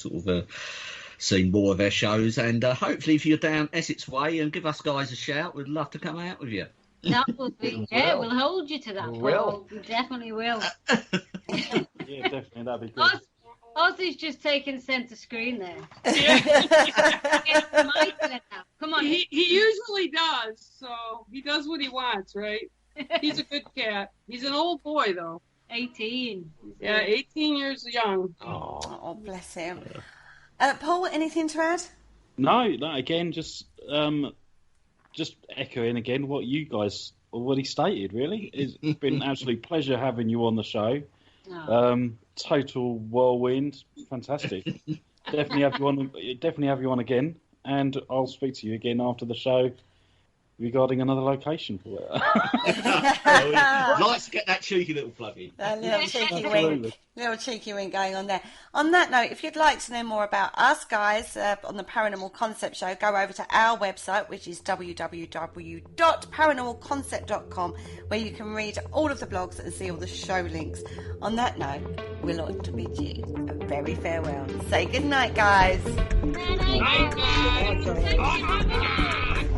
seeing more of their shows. And hopefully, if you're down Essex way, and give us guys a shout, we'd love to come out with you. That would be, we'll hold you to that. Will. We definitely will. Yeah, definitely, that'd be good. Ozzy's just taking centre screen there. Come on. He usually does, so he does what he wants, right? He's a good cat. He's an old boy, though. 18. Yeah, 18 years young. Oh, bless him. Paul, anything to add? No, again, just echoing again what you guys already stated, really. It's been an absolute pleasure having you on the show. Total whirlwind, fantastic. Definitely have you on again, and I'll speak to you again after the show regarding another location for it. Nice to get that cheeky little plug in. A little cheeky wink going on there. On that note, if you'd like to know more about us guys on the Paranormal Concept Show, go over to our website, which is www.paranormalconcept.com, where you can read all of the blogs and see all the show links. On that note, we'd like to bid you a very farewell. Say good night, guys. Bye, guys.